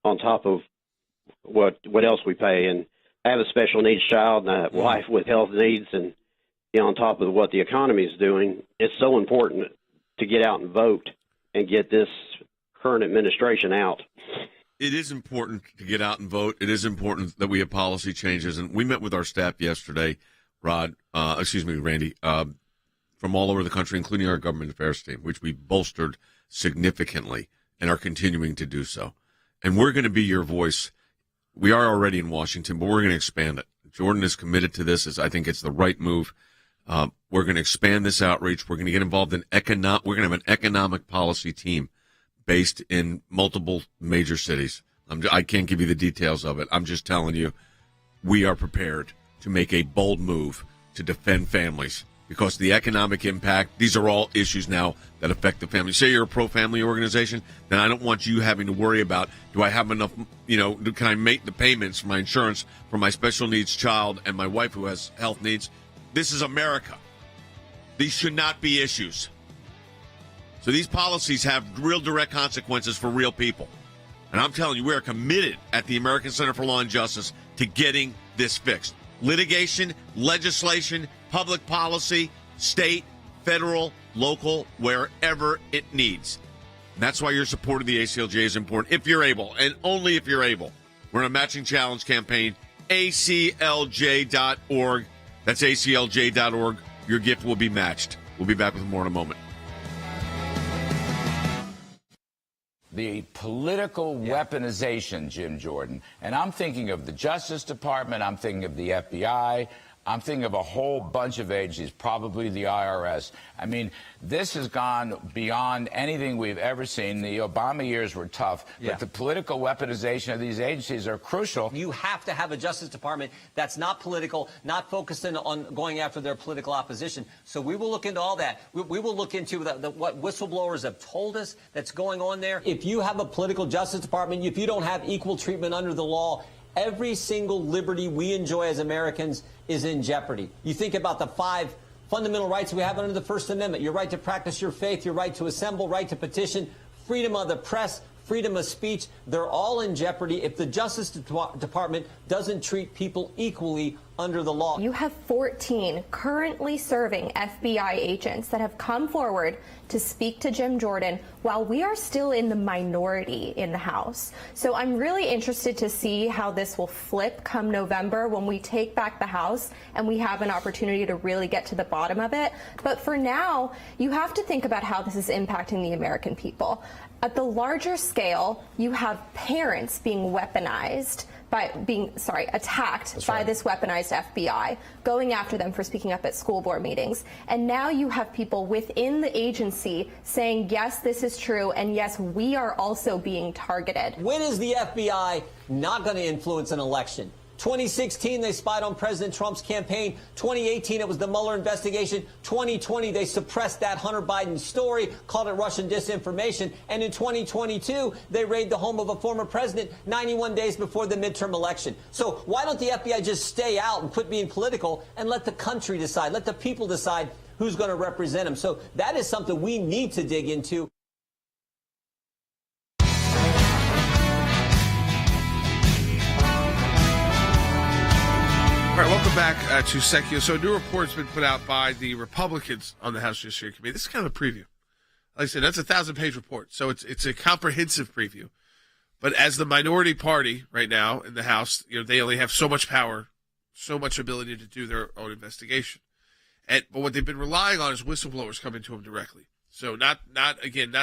S9: on top of what else we pay. And I have a special needs child and a wife with health needs, and on top of what the economy is doing, it's so important to get out and vote and get this current administration out.
S4: It is important to get out and vote. It is important that we have policy changes. And we met with our staff yesterday, Randy, from all over the country, including our government affairs team, which we bolstered significantly and are continuing to do so. And we're going to be your voice. We are already in Washington, but we're going to expand it. Jordan is committed to this. I think it's the right move. We're going to expand this outreach. We're going to get involved in we're going to have an economic policy team based in multiple major cities. I can't give you the details of it. I'm just telling you, we are prepared to make a bold move to defend families, because the economic impact, these are all issues now that affect the family. Say you're a pro-family organization, then I don't want you having to worry about, do I have enough, can I make the payments for my insurance for my special needs child and my wife who has health needs? This is America. These should not be issues. So these policies have real direct consequences for real people. And I'm telling you, we are committed at the American Center for Law and Justice to getting this fixed. Litigation, legislation, public policy, state, federal, local, wherever it needs. And that's why your support of the ACLJ is important, if you're able, and only if you're able. We're in a matching challenge campaign, aclj.org. That's aclj.org. Your gift will be matched. We'll be back with more in a moment.
S11: The political weaponization, Jim Jordan, and I'm thinking of the Justice Department, I'm thinking of the FBI, I'm thinking of a whole bunch of agencies, probably the IRS. I mean, this has gone beyond anything we've ever seen. The Obama years were tough, but the political weaponization of these agencies are crucial.
S10: You have to have a Justice Department that's not political, not focusing on going after their political opposition. So we will look into all that. We will look into what whistleblowers have told us that's going on there. If you have a political Justice Department, if you don't have equal treatment under the law, every single liberty we enjoy as Americans is in jeopardy. You think about the 5 fundamental rights we have under the First Amendment: your right to practice your faith, your right to assemble, right to petition, freedom of the press, freedom of speech. They're all in jeopardy if the Justice Department doesn't treat people equally under the law.
S12: You have 14 currently serving FBI agents that have come forward to speak to Jim Jordan while we are still in the minority in the House. So I'm really interested to see how this will flip come November when we take back the House and we have an opportunity to really get to the bottom of it. But for now, you have to think about how this is impacting the American people. At the larger scale, you have parents being weaponized attacked by this weaponized FBI, going after them for speaking up at school board meetings. And now you have people within the agency saying, yes, this is true, and yes, we are also being targeted.
S10: When is the FBI not going to influence an election? 2016, they spied on President Trump's campaign. 2018, it was the Mueller investigation. 2020, they suppressed that Hunter Biden story, called it Russian disinformation. And in 2022, they raided the home of a former president 91 days before the midterm election. So why don't the FBI just stay out and quit being political and let the country decide, let the people decide who's going to represent them? So that is something we need to dig into.
S1: All right, welcome back to Sekulow. So a new report has been put out by the Republicans on the House Judiciary Committee. This is kind of a preview. Like I said, that's a 1,000-page report, so it's a comprehensive preview. But as the minority party right now in the House, they only have so much power, so much ability to do their own investigation. But what they've been relying on is whistleblowers coming to them directly. So not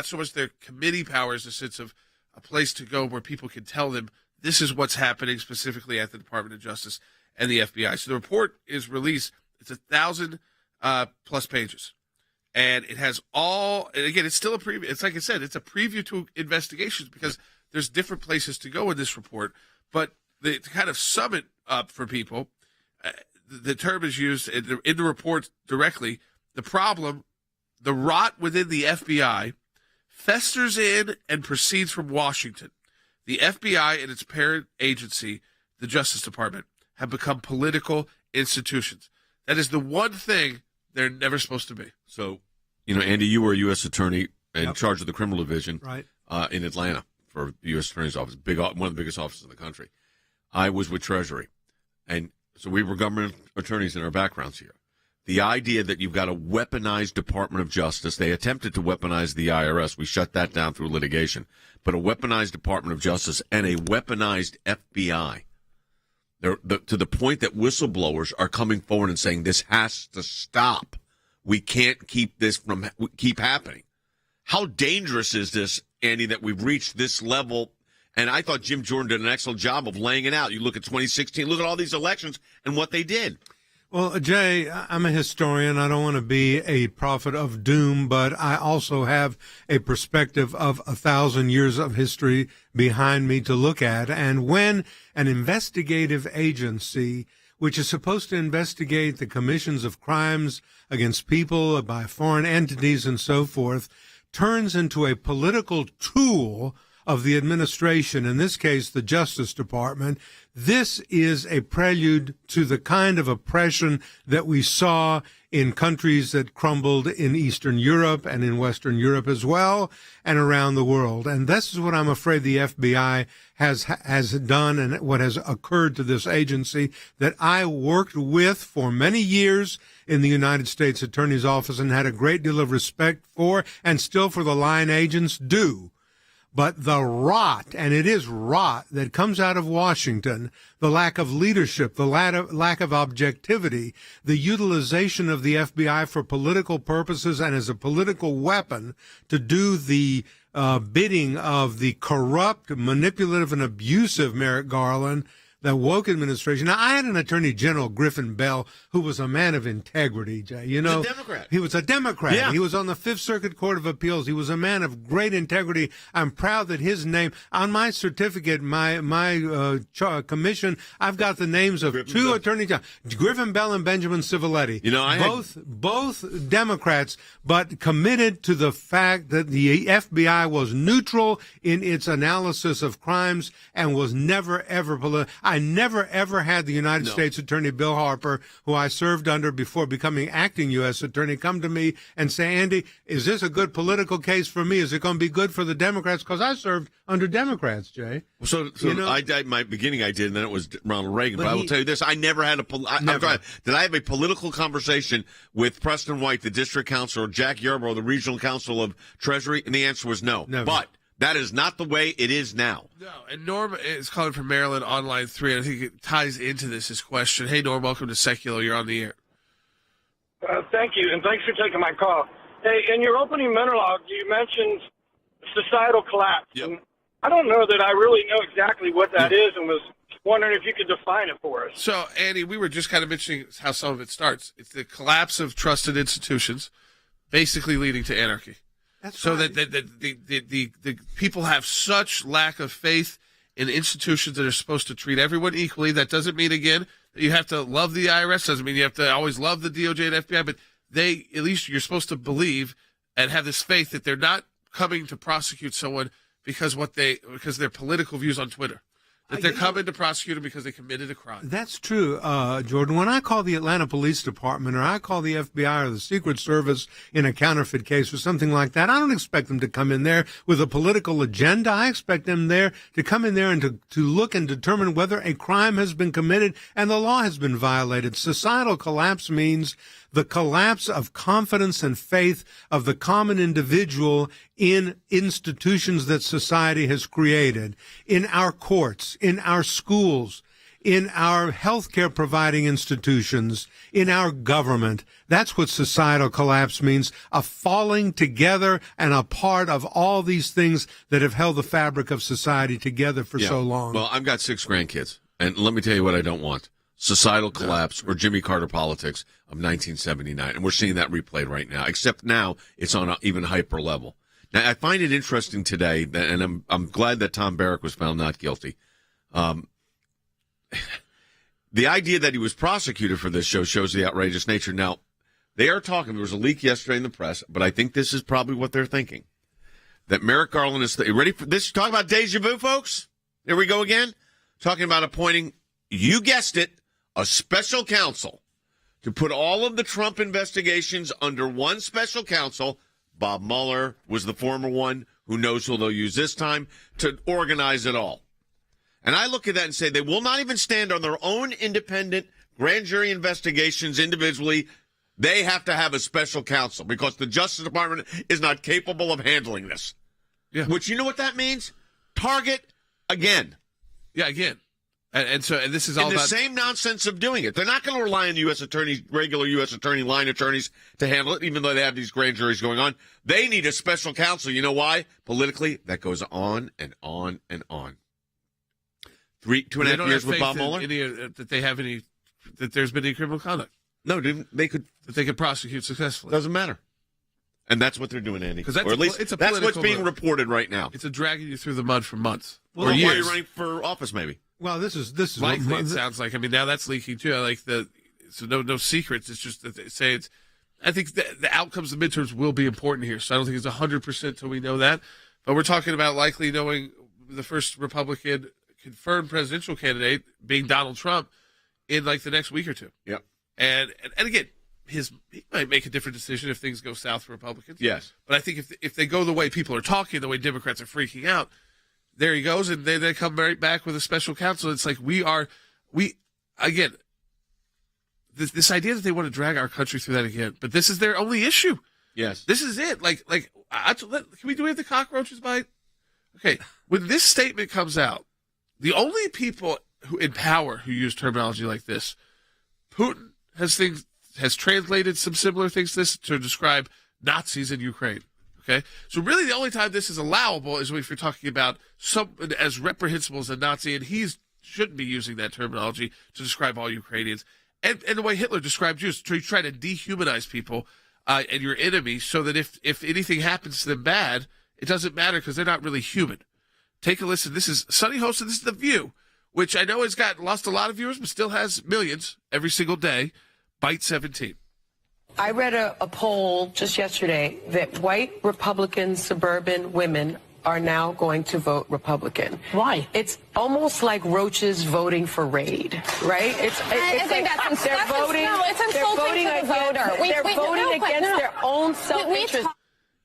S1: so much their committee power as a sense of a place to go where people can tell them this is what's happening specifically at the Department of Justice and the FBI. So the report is released. It's 1,000 plus pages. And it has all, and again, it's still a preview. It's like I said, it's a preview to investigations because there's different places to go in this report. But to kind of sum it up for people, the term is used in the report directly. The problem, the rot within the FBI festers in and proceeds from Washington. The FBI and its parent agency, the Justice Department, have become political institutions. That is the one thing they're never supposed to be.
S4: So, Andy, you were a U.S. attorney in charge of the criminal division in Atlanta for the U.S. Attorney's Office, one of the biggest offices in the country. I was with Treasury. And so we were government attorneys in our backgrounds here. The idea that you've got a weaponized Department of Justice, they attempted to weaponize the IRS. We shut that down through litigation. But a weaponized Department of Justice and a weaponized FBI, to the point that whistleblowers are coming forward and saying this has to stop. We can't keep this from keep happening. How dangerous is this, Andy, that we've reached this level? And I thought Jim Jordan did an excellent job of laying it out. You look at 2016, look at all these elections and what they did.
S13: Well, Jay, I'm a historian. I don't want to be a prophet of doom, but I also have a perspective of 1,000 years of history behind me to look at. And when an investigative agency, which is supposed to investigate the commissions of crimes against people by foreign entities and so forth, turns into a political tool of the administration, in this case, the Justice Department, this is a prelude to the kind of oppression that we saw in countries that crumbled in Eastern Europe and in Western Europe as well, and around the world. And this is what I'm afraid the FBI has done and what has occurred to this agency that I worked with for many years in the United States Attorney's Office and had a great deal of respect for, and still for the line agents do. But the rot, and it is rot, that comes out of Washington, the lack of leadership, the lack of objectivity, the utilization of the FBI for political purposes and as a political weapon to do the bidding of the corrupt, manipulative, and abusive Merrick Garland, that woke administration. Now, I had an Attorney General, Griffin Bell, who was a man of integrity, Jay. You know,
S4: He's a Democrat.
S13: He was a Democrat.
S4: Yeah.
S13: He was on the Fifth Circuit Court of Appeals. He was a man of great integrity. I'm proud that his name on my certificate, my commission, I've got the names of two Attorney Generals, Griffin Bell and Benjamin Civiletti.
S4: You know,
S13: both Democrats, but committed to the fact that the FBI was neutral in its analysis of crimes and was never, ever political. I never, ever had the United States Attorney Bill Harper, who I served under before becoming acting U.S. Attorney, come to me and say, Andy, is this a good political case for me? Is it going to be good for the Democrats? Because I served under Democrats, Jay.
S4: So you know, my beginning I did, and then it was Ronald Reagan. But I will tell you this, I never had did I have a political conversation with Preston White, the district counsel, or Jack Yarborough, the regional counsel of Treasury? And the answer was no.
S13: Never.
S4: But that is not the way it is now.
S1: No, and Norm is calling from Maryland on line 3, and I think it ties into this question. Hey, Norm, welcome to Sekulow. You're on the air.
S14: Thank you, and thanks for taking my call. Hey, in your opening monologue, you mentioned societal collapse.
S4: Yep.
S14: And I don't know that I really know exactly what that is, and was wondering if you could define it for us.
S1: So, Andy, we were just kind of mentioning how some of it starts. It's the collapse of trusted institutions, basically leading to anarchy.
S13: That's
S1: so
S13: right.
S1: that the people have such lack of faith in institutions that are supposed to treat everyone equally. That doesn't mean, again, that you have to love the IRS. Doesn't mean you have to always love the DOJ and FBI. But at least you're supposed to believe and have this faith that they're not coming to prosecute someone because their political views on Twitter. That they're coming to prosecute them because they committed a crime.
S13: That's true, Jordan. When I call the Atlanta Police Department or I call the FBI or the Secret Service in a counterfeit case or something like that, I don't expect them to come in there with a political agenda. I expect them there to come in there and to look and determine whether a crime has been committed and the law has been violated. Societal collapse means the collapse of confidence and faith of the common individual in institutions that society has created, in our courts, in our schools, in our healthcare providing institutions, in our government. That's what societal collapse means, a falling together and apart of all these things that have held the fabric of society together for so long.
S4: Well, I've got 6 grandkids, and let me tell you what I don't want. Societal collapse or Jimmy Carter politics of 1979. And we're seeing that replayed right now, except now it's on an even hyper level. Now, I find it interesting today, and I'm glad that Tom Barrack was found not guilty. The idea that he was prosecuted for this shows the outrageous nature. Now, they are talking, there was a leak yesterday in the press, but I think this is probably what they're thinking. That Merrick Garland is, you ready for this? Talking about deja vu, folks? Here we go again. Talking about appointing, you guessed it, a special counsel to put all of the Trump investigations under one special counsel. Bob Mueller was the former one, who knows who they'll use this time, to organize it all. And I look at that and say they will not even stand on their own independent grand jury investigations individually. They have to have a special counsel because the Justice Department is not capable of handling this.
S1: Yeah.
S4: Which, you know what that means? Target again.
S1: Yeah, again. And this is all
S4: in the
S1: about
S4: same nonsense of doing it. They're not going to rely on U.S. attorneys, regular U.S. attorney, line attorneys to handle it, even though they have these grand juries going on. They need a special counsel. You know why? Politically, that goes on and on and on. 2.5 years with Bob Mueller?
S1: That there's been any criminal conduct.
S4: No, that they could
S1: prosecute successfully.
S4: Doesn't matter. And that's what they're doing, Andy.
S1: Because
S4: or at least that's what's being reported right now.
S1: It's a dragging you through the mud for months
S4: or
S1: years.
S4: Why are you running for office, maybe?
S13: Well, this is
S1: likely. It sounds like. I mean, now that's leaking too. So no secrets. It's just that they say it's. I think the outcomes of the midterms will be important here. So I don't think it's 100% till we know that. But we're talking about likely knowing the first Republican confirmed presidential candidate being Donald Trump in like the next week or two.
S4: Yep.
S1: And again, he might make a different decision if things go south for Republicans.
S4: Yes.
S1: But I think if they go the way people are talking, the way Democrats are freaking out, there he goes, and they come right back with a special counsel. It's like again, this idea that they want to drag our country through that again, but this is their only issue.
S4: Yes.
S1: This is it. Can we do it if the cockroaches bite? Okay, when this statement comes out, the only people who in power who use terminology like this, Putin has translated some similar things to this to describe Nazis in Ukraine. Okay, so really the only time this is allowable is if you're talking about someone as reprehensible as a Nazi, and he's shouldn't be using that terminology to describe all Ukrainians. And the way Hitler described Jews, to try to dehumanize people and your enemy so that if anything happens to them bad, it doesn't matter because they're not really human. Take a listen. This is Sunny Host, and this is The View, which I know has lost a lot of viewers, but still has millions every single day. Bite 17.
S15: I read a poll just yesterday that white Republican suburban women are now going to vote Republican. Why? It's almost like roaches voting for Raid, right?
S17: I think that's
S15: they're voting.
S17: No, it's insulting to the voter.
S15: They're voting against their own self-interest.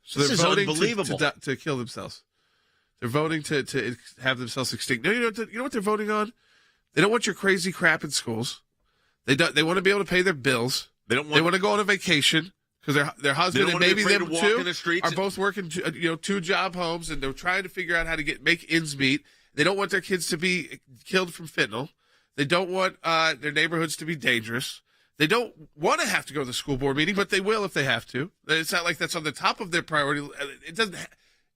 S1: So they're
S4: This is
S1: voting
S4: unbelievable.
S1: to kill themselves. They're voting to have themselves extinct. No, you know what they're voting on? They don't want your crazy crap in schools. They want to be able to pay their bills. They want to go on a vacation because their husband and maybe them too are both working 2-job homes, and they're trying to figure out how to make ends meet. They don't want their kids to be killed from fentanyl. They don't want their neighborhoods to be dangerous. They don't want to have to go to the school board meeting, but they will if they have to. It's not like that's on the top of their priority. It doesn't.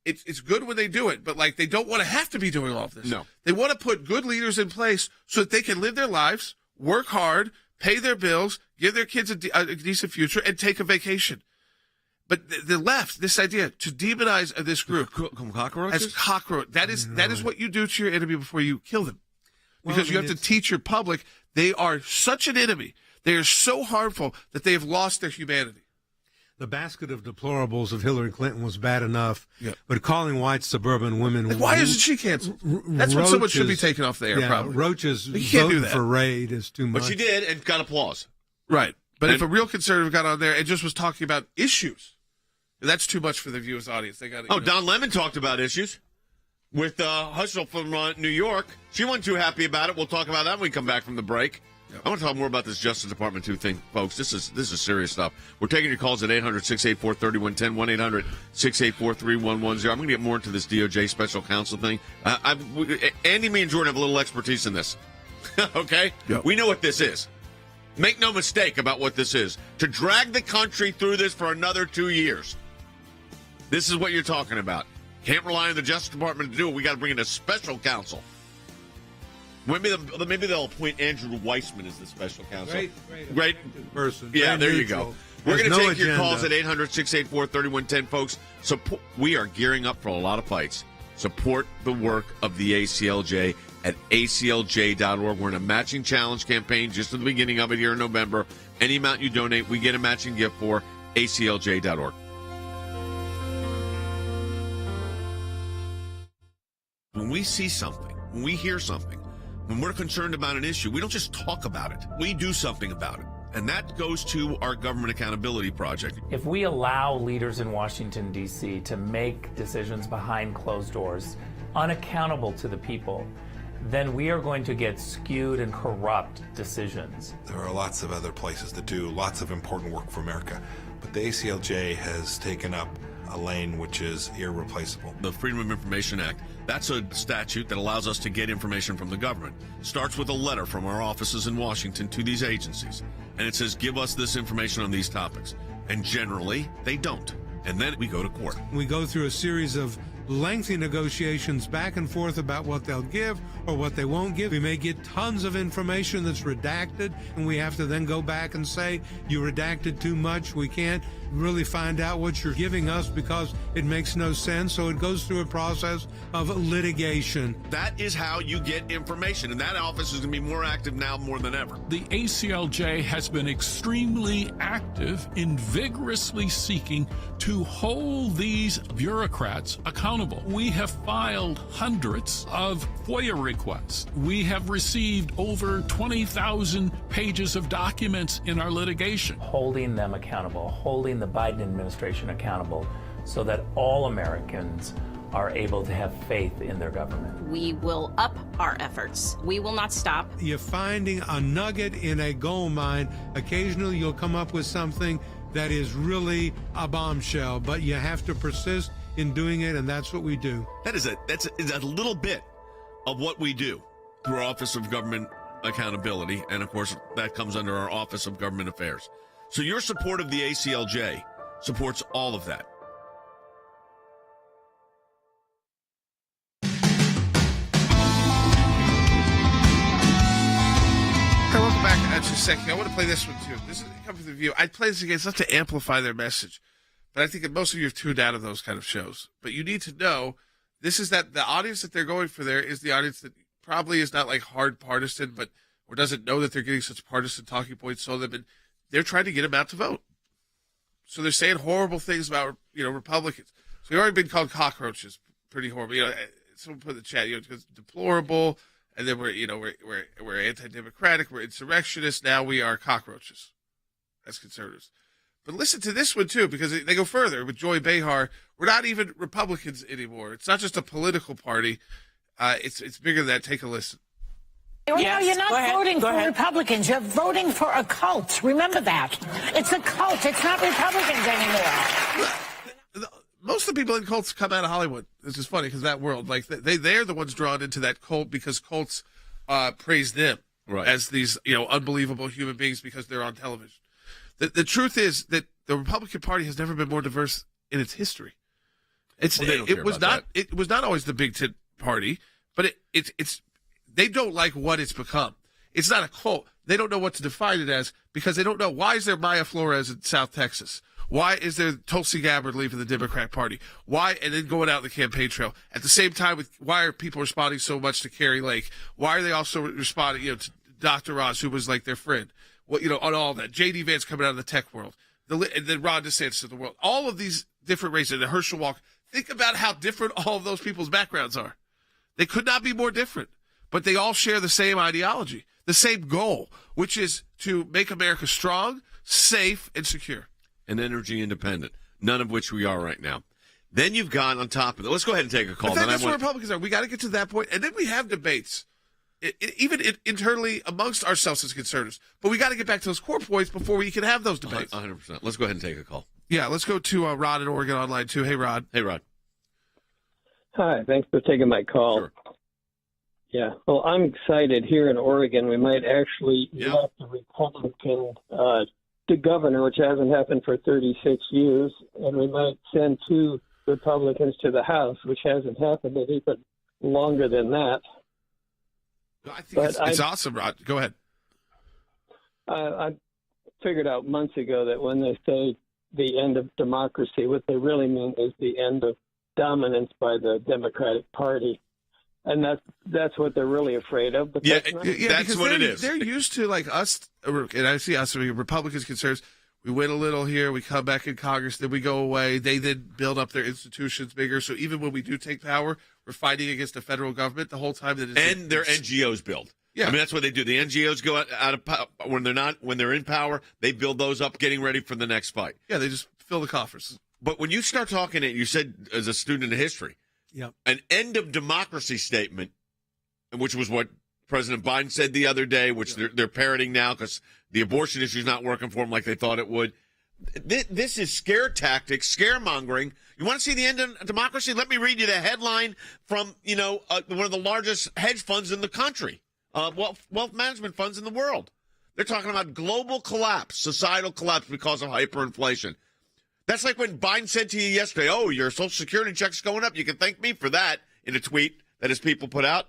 S1: It's good when they do it, but they don't want to have to be doing all of this.
S4: No.
S1: They want to put good leaders in place so that they can live their lives, work hard, pay their bills, give their kids a decent future, and take a vacation. But the left, this idea to demonize this group
S4: cockroaches?
S1: as cockroach, that is what you do to your enemy before you kill them. Because you have to teach your public they are such an enemy. They are so harmful that they have lost their humanity.
S13: The basket of deplorables of Hillary Clinton was bad enough, but calling white suburban women...
S1: Why isn't she canceled? That's when someone should be taken off the air, probably.
S13: Roaches
S1: you can't do
S13: voting
S1: that.
S13: for Raid is too much.
S4: But she did and got applause.
S1: Right. But if a real conservative got on there and just was talking about issues, that's too much for the viewers' audience. They got.
S4: Don Lemon talked about issues with Hustle from New York. She wasn't too happy about it. We'll talk about that when we come back from the break. I want to talk more about this Justice Department 2 thing, folks. This is serious stuff. We're taking your calls at 800-684-3110, 1-800-684-3110. I'm going to get more into this DOJ special counsel thing. Andy, me, and Jordan have a little expertise in this. Okay?
S1: Yep.
S4: We know what this is. Make no mistake about what this is. To drag the country through this for another 2 years. This is what you're talking about. Can't rely on the Justice Department to do it. We got to bring in a special counsel. Maybe they'll appoint Andrew Weissman as the special counsel. Great
S13: person.
S4: Yeah, there you go. We're going to take your
S13: agenda.
S4: calls at 800-684-3110, folks. We are gearing up for a lot of fights. Support the work of the ACLJ at aclj.org. We're in a matching challenge campaign just at the beginning of it here in November. Any amount you donate, we get a matching gift for aclj.org. When we see something, when we hear something, when we're concerned about an issue, we don't just talk about it. We do something about it. And that goes to our Government Accountability Project.
S18: If we allow leaders in Washington, D.C. to make decisions behind closed doors, unaccountable to the people, then we are going to get skewed and corrupt decisions.
S19: There are lots of other places to do lots of important work for America, but the ACLJ has taken up a lane which is irreplaceable.
S4: The Freedom of Information Act, that's a statute that allows us to get information from the government. Starts with a letter from our offices in Washington to these agencies. And it says, give us this information on these topics. And generally, they don't. And then we go to court.
S13: We go through a series of lengthy negotiations back and forth about what they'll give or what they won't give. We may get tons of information that's redacted, and we have to then go back and say, you redacted too much. We can't really find out what you're giving us because it makes no sense. So it goes through a process of litigation.
S4: That is how you get information, and that office is going to be more active now more than ever.
S5: The ACLJ has been extremely active in vigorously seeking to hold these bureaucrats accountable. We have filed hundreds of FOIA requests. We have received over 20,000 pages of documents in our litigation.
S18: Holding them accountable, holding the Biden administration accountable so that all Americans are able to have faith in their government.
S20: We will up our efforts. We will not stop.
S13: You're finding a nugget in a gold mine. Occasionally you'll come up with something that is really a bombshell, but you have to persist in doing it, and that's what we do.
S4: That's a little bit of what we do through our Office of Government Accountability, and of course that comes under our Office of Government Affairs. So your support of the ACLJ supports all of that.
S1: a second. I want to play this one, too. This is coming from the View. I play this again not to amplify their message, but I think that most of you have tuned out of those kind of shows. But you need to know this is that the audience that they're going for there is the audience that probably is not like hard partisan, but or doesn't know that they're getting such partisan talking points sold them, and they're trying to get them out to vote. So they're saying horrible things about, Republicans. So we've already been called cockroaches, pretty horrible. Someone put in the chat, because deplorable, and then we're anti-democratic, we're insurrectionists. Now we are cockroaches as conservatives. But listen to this one too, because they go further with Joy Behar. We're not even Republicans anymore. It's not just a political party. It's bigger than that. Take a listen.
S16: Yes, you're not voting for Republicans. You're voting for a cult. Remember that. It's a cult. It's not Republicans anymore.
S1: Most of the people in cults come out of Hollywood. This is funny because that world, like they're the ones drawn into that cult because cults praise them as these unbelievable human beings because they're on television. The truth is that the Republican Party has never been more diverse in its history. It was not always the Big Tent Party, but it's they don't like what it's become. It's not a cult. They don't know what to define it as because they don't know why is there Maya Flores in South Texas. Why is there Tulsi Gabbard leaving the Democrat Party? Why, and then going out the campaign trail at the same time? Why are people responding so much to Carrie Lake? Why are they also responding, to Dr. Oz, who was like their friend? On all that. J.D. Vance coming out of the tech world, and then Ron DeSantis of the world. All of these different races, the Herschel Walker. Think about how different all of those people's backgrounds are. They could not be more different, but they all share the same ideology, the same goal, which is to make America strong, safe, and secure.
S4: And energy independent, none of which we are right now. Then you've gone on top of it. Let's go ahead and take a call.
S1: That's where Republicans are. We got to get to that point, and then we have debates, even internally amongst ourselves as conservatives. But we got to get back to those core points before we can have those debates.
S4: 100%. Let's go ahead and take a call.
S1: Yeah, let's go to Rod in Oregon online too. Hey, Rod.
S4: Hey, Rod.
S21: Hi, thanks for taking my call.
S4: Sure.
S21: Yeah, well, I'm excited here in Oregon. We might actually elect a Republican the governor, which hasn't happened for 36 years, and we might send 2 Republicans to the House, which hasn't happened in even longer than that.
S1: I think it's awesome, Rod. Go ahead.
S21: I figured out months ago that when they say the end of democracy, what they really mean is the end of dominance by the Democratic Party. And that's what they're really afraid of. But
S4: that's what it is.
S1: They're used to, like us, and I see us, Republicans, conservatives, we win a little here, we come back in Congress, then we go away. They then build up their institutions bigger. So even when we do take power, we're fighting against the federal government the whole time.
S4: And their NGOs build. Yeah. I mean, that's what they do. The NGOs go out of power. When they're in power, they build those up, getting ready for the next fight.
S1: Yeah, they just fill the coffers.
S4: But when you start talking it, you said as a student of history, an end of democracy statement, which was what President Biden said the other day, which they're parroting now because the abortion issue is not working for them like they thought it would. This is scare tactics, scaremongering. You want to see the end of democracy? Let me read you the headline from one of the largest hedge funds in the country, wealth management funds in the world. They're talking about global collapse, societal collapse because of hyperinflation. That's like when Biden said to you yesterday, "Oh, your Social Security check's going up. You can thank me for that," in a tweet that his people put out.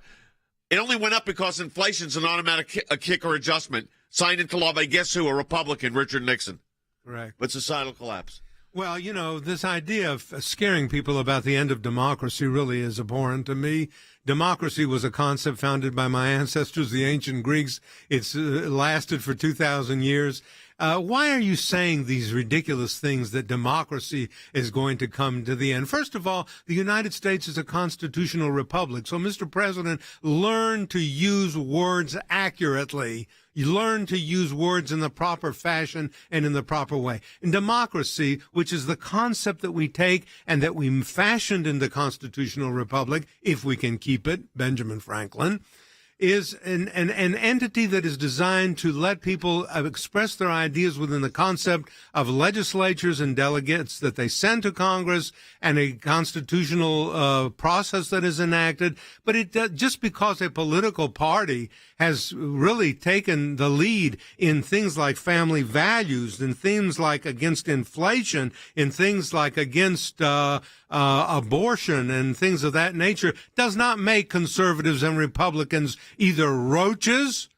S4: It only went up because inflation's an automatic kick or adjustment signed into law by guess who? A Republican, Richard Nixon.
S13: Correct.
S4: But societal collapse.
S13: Well, this idea of scaring people about the end of democracy really is abhorrent to me. Democracy was a concept founded by my ancestors, the ancient Greeks. It's lasted for 2,000 years. Why are you saying these ridiculous things that democracy is going to come to the end? First of all, the United States is a constitutional republic. So, Mr. President, learn to use words accurately. You learn to use words in the proper fashion and in the proper way. In democracy, which is the concept that we take and that we fashioned in the constitutional republic, if we can keep it, Benjamin Franklin, is an entity that is designed to let people express their ideas within the concept of legislatures and delegates that they send to Congress and a constitutional process that is enacted. But just because a political party has really taken the lead in things like family values, in things like against inflation, in things like against abortion and things of that nature, does not make conservatives and Republicans either roaches,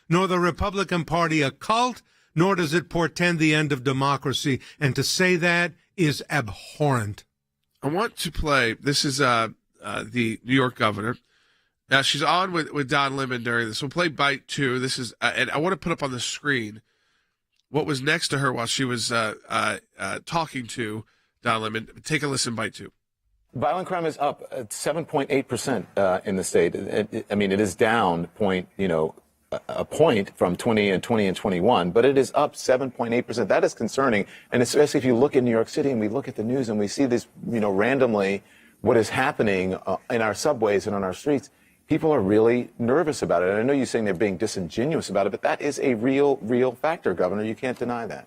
S13: nor the Republican Party a cult, nor does it portend the end of democracy. And to say that is abhorrent.
S1: I want to play. This is the New York governor. Now, she's on with Don Lemon during this. We'll play bite 2. This is, and I want to put up on the screen what was next to her while she was talking to Don Lemon. Take a listen, bite 2.
S2: Violent crime is up 7.8% in the state. It is down a point from 20 and 21, but it is up 7.8%. That is concerning, and especially if you look in New York City and we look at the news and we see this, randomly what is happening in our subways and on our streets. People are really nervous about it. And I know you're saying they're being disingenuous about it, but that is a real factor, Governor. You can't deny that.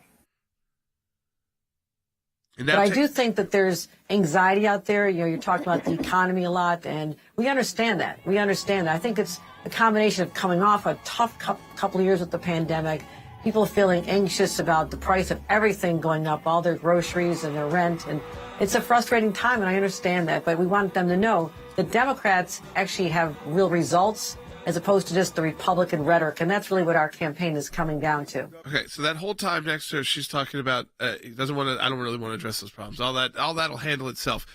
S22: But I do think that there's anxiety out there. You're talking about the economy a lot, and we understand that. I think it's a combination of coming off a tough couple of years with the pandemic, people feeling anxious about the price of everything going up, all their groceries and their rent, and it's a frustrating time, and I understand that. But we want them to know the Democrats actually have real results as opposed to just the Republican rhetoric. And that's really what our campaign is coming down to.
S1: Okay, so that whole time next to her, she's talking about I don't really want to address those problems. All that'll handle itself.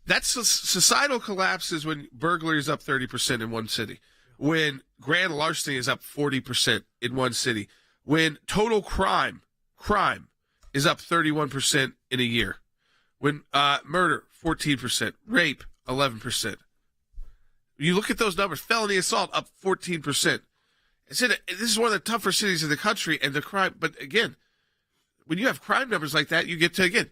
S1: That's societal collapse is when burglary is up 30% in one city, when grand larceny is up 40% in one city, when total crime is up 31% in a year, when murder 14%, rape 11%. You look at those numbers, felony assault up 14%. This is one of the tougher cities in the country, and the crime. But again, when you have crime numbers like that, you get to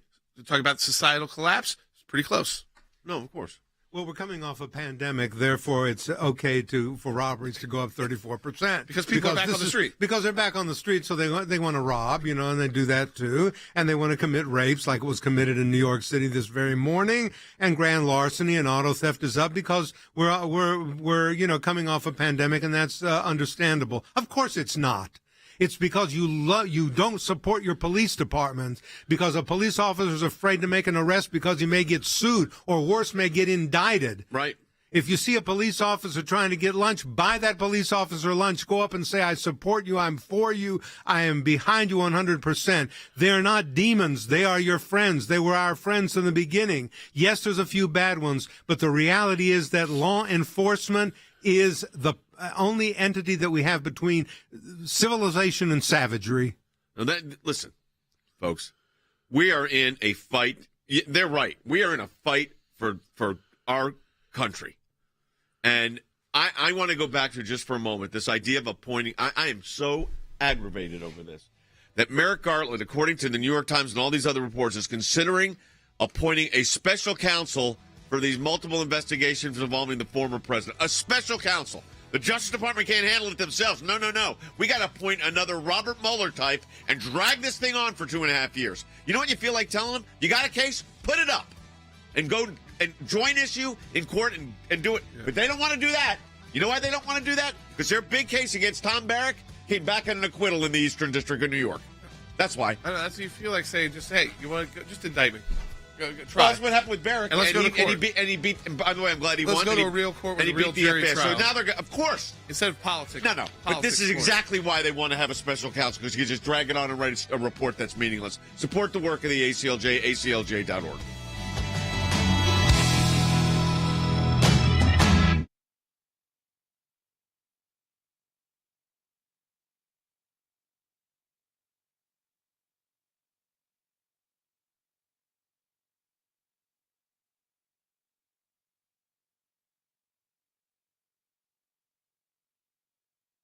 S1: talk about societal collapse. It's pretty close.
S4: No, of course.
S13: Well, we're coming off a pandemic, therefore it's okay for robberies to go up 34%.
S1: Because people are back on the street.
S13: Because they're back on the street, so they want to rob, and they do that too. And they want to commit rapes like it was committed in New York City this very morning. And grand larceny and auto theft is up because we're coming off a pandemic, and that's understandable. Of course it's not. It's because you don't support your police department, because a police officer is afraid to make an arrest because he may get sued or worse, may get indicted.
S4: Right.
S13: If you see a police officer trying to get lunch, buy that police officer lunch. Go up and say, I support you. I'm for you. I am behind you 100%. They are not demons. They are your friends. They were our friends in the beginning. Yes, there's a few bad ones, but the reality is that law enforcement is the only entity that we have between civilization and savagery.
S4: Now listen, folks, we are in a fight. They're right. We are in a fight for our country. And I want to go back to just for a moment this idea of appointing. I am so aggravated over this, that Merrick Garland, according to the New York Times and all these other reports, is considering appointing a special counsel for these multiple investigations involving the former president. A special counsel. The Justice Department can't handle it themselves. No. We got to appoint another Robert Mueller type and drag this thing on for 2.5 years. You know what you feel like telling them? You got a case? Put it up and go and join issue in court and do it. Yeah. But they don't want to do that. You know why they don't want to do that? Because their big case against Tom Barrack came back on an acquittal in the Eastern District of New York. That's why. I don't know, that's what you feel like saying. Just, hey, you want to just indict me. Try. Well, that's what happened with Barrack.
S1: And let's go to court.
S4: And he beat. And by the way, I'm glad he won.
S1: Let's go to a real court with a real jury trial.
S4: So now they're, of course,
S1: instead of politics.
S4: No. But this is exactly why they want to have a special counsel, because you can just drag it on and write a report that's meaningless. Support the work of the ACLJ, aclj.org.